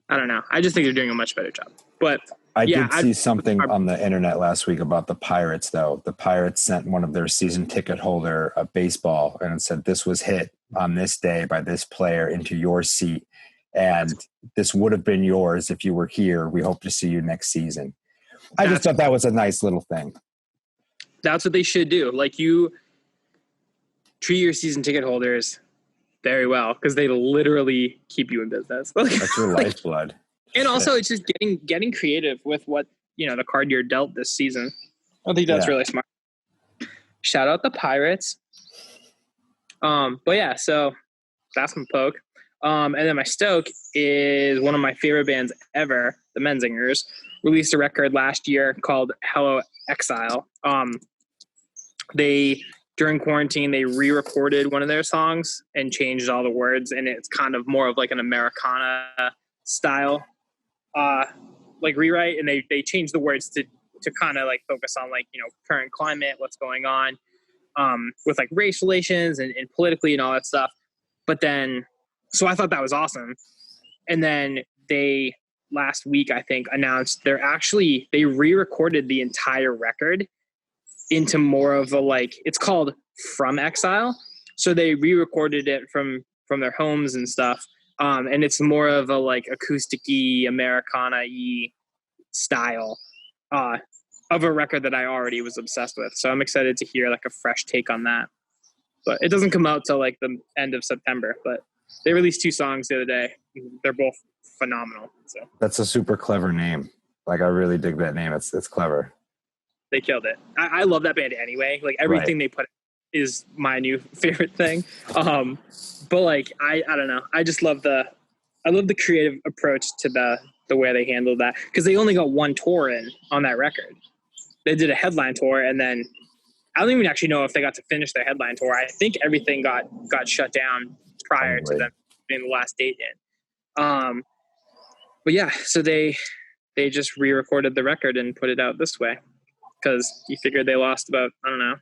[SPEAKER 2] I don't know. I just think they're doing a much better job. But
[SPEAKER 3] I did see something on the internet last week about the Pirates, though. The Pirates sent one of their season ticket holder a baseball, and it said, "This was hit on this day by this player into your seat, and this would have been yours if you were here. We hope to see you next season." I just thought that was a nice little thing.
[SPEAKER 2] That's what they should do. Like, you treat your season ticket holders very well because they literally keep you in business.
[SPEAKER 3] That's your lifeblood.
[SPEAKER 2] And also, it's just getting creative with what, the card you're dealt this season. I think that's really smart. Shout out the Pirates. But yeah, so that's my poke. And then my stoke is one of my favorite bands ever, the Menzingers. Released a record last year called Hello Exile. During quarantine, they re-recorded one of their songs and changed all the words, and it's kind of more of like an Americana style rewrite, and they changed the words to kind of like focus on like current climate, what's going on with like race relations and politically and all that stuff. But then, so I thought that was awesome. And then they last week, I think, announced they re-recorded the entire record into more of a it's called From Exile. So they re-recorded it from their homes and stuff. And it's more of a acoustic-y, Americana-y style of a record that I already was obsessed with. So I'm excited to hear a fresh take on that. But it doesn't come out till the end of September. But they released 2 songs the other day. They're both phenomenal. So
[SPEAKER 3] that's a super clever name. I really dig that name. It's clever.
[SPEAKER 2] They killed it. I love that band anyway. Everything they put is my new favorite thing. But I don't know. I just love the creative approach to the way they handled that, because they only got 1 tour in on that record. They did a headline tour, and then I don't even actually know if they got to finish their headline tour. I think everything got shut down prior to them getting the last date in. But yeah, so they just re-recorded the record and put it out this way, because you figured they lost about, I don't know,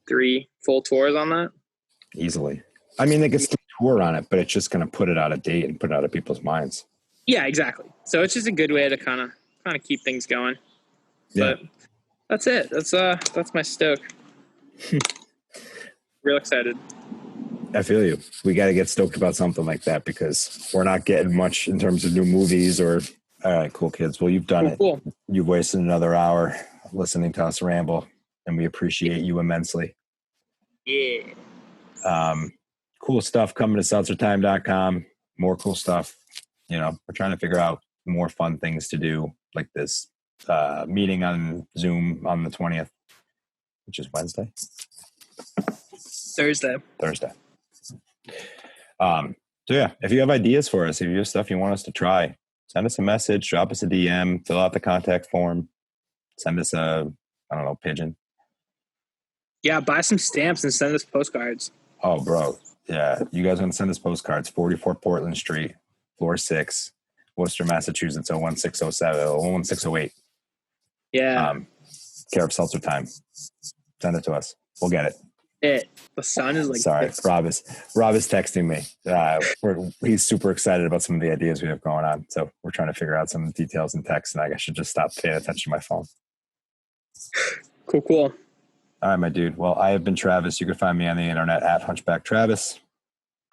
[SPEAKER 2] 3 full tours on that.
[SPEAKER 3] Easily. I mean, they could still tour on it, but it's just going to put it out of date and put it out of people's minds.
[SPEAKER 2] Yeah, exactly. So it's just a good way to kind of keep things going.
[SPEAKER 3] Yeah.
[SPEAKER 2] But that's it. That's my stoke. Real excited.
[SPEAKER 3] I feel you. We got to get stoked about something like that, because we're not getting much in terms of new movies or. All right, cool, kids. Well, you've done it.
[SPEAKER 2] Cool.
[SPEAKER 3] You've wasted another hour listening to us ramble, and we appreciate you immensely.
[SPEAKER 2] Yeah.
[SPEAKER 3] Cool stuff coming to seltzertime.com. More cool stuff. We're trying to figure out more fun things to do, like this meeting on Zoom on the 20th, which is Wednesday.
[SPEAKER 2] Thursday.
[SPEAKER 3] So yeah, if you have ideas for us, if you have stuff you want us to try, send us a message, drop us a DM, fill out the contact form, send us a I don't know, pigeon.
[SPEAKER 2] Yeah, buy some stamps and send us postcards.
[SPEAKER 3] Oh, bro. Yeah. You guys want to send us postcards? 44 Portland Street, floor 6, Worcester, Massachusetts, 01607, 01608.
[SPEAKER 2] Yeah.
[SPEAKER 3] Care of Seltzer Time. Send it to us. We'll get it.
[SPEAKER 2] The sun is like.
[SPEAKER 3] Sorry. Rob is texting me. He's super excited about some of the ideas we have going on. So we're trying to figure out some details in text, and I should just stop paying attention to my phone.
[SPEAKER 2] Cool.
[SPEAKER 3] All right, my dude. Well, I have been Travis. You can find me on the internet at Hunchback Travis.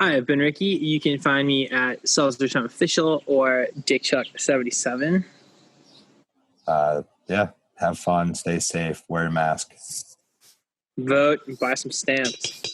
[SPEAKER 2] I have been Ricky. You can find me at Seltzer Time Official or DickChuck77.
[SPEAKER 3] Yeah. Have fun. Stay safe. Wear your mask.
[SPEAKER 2] Vote and buy some stamps.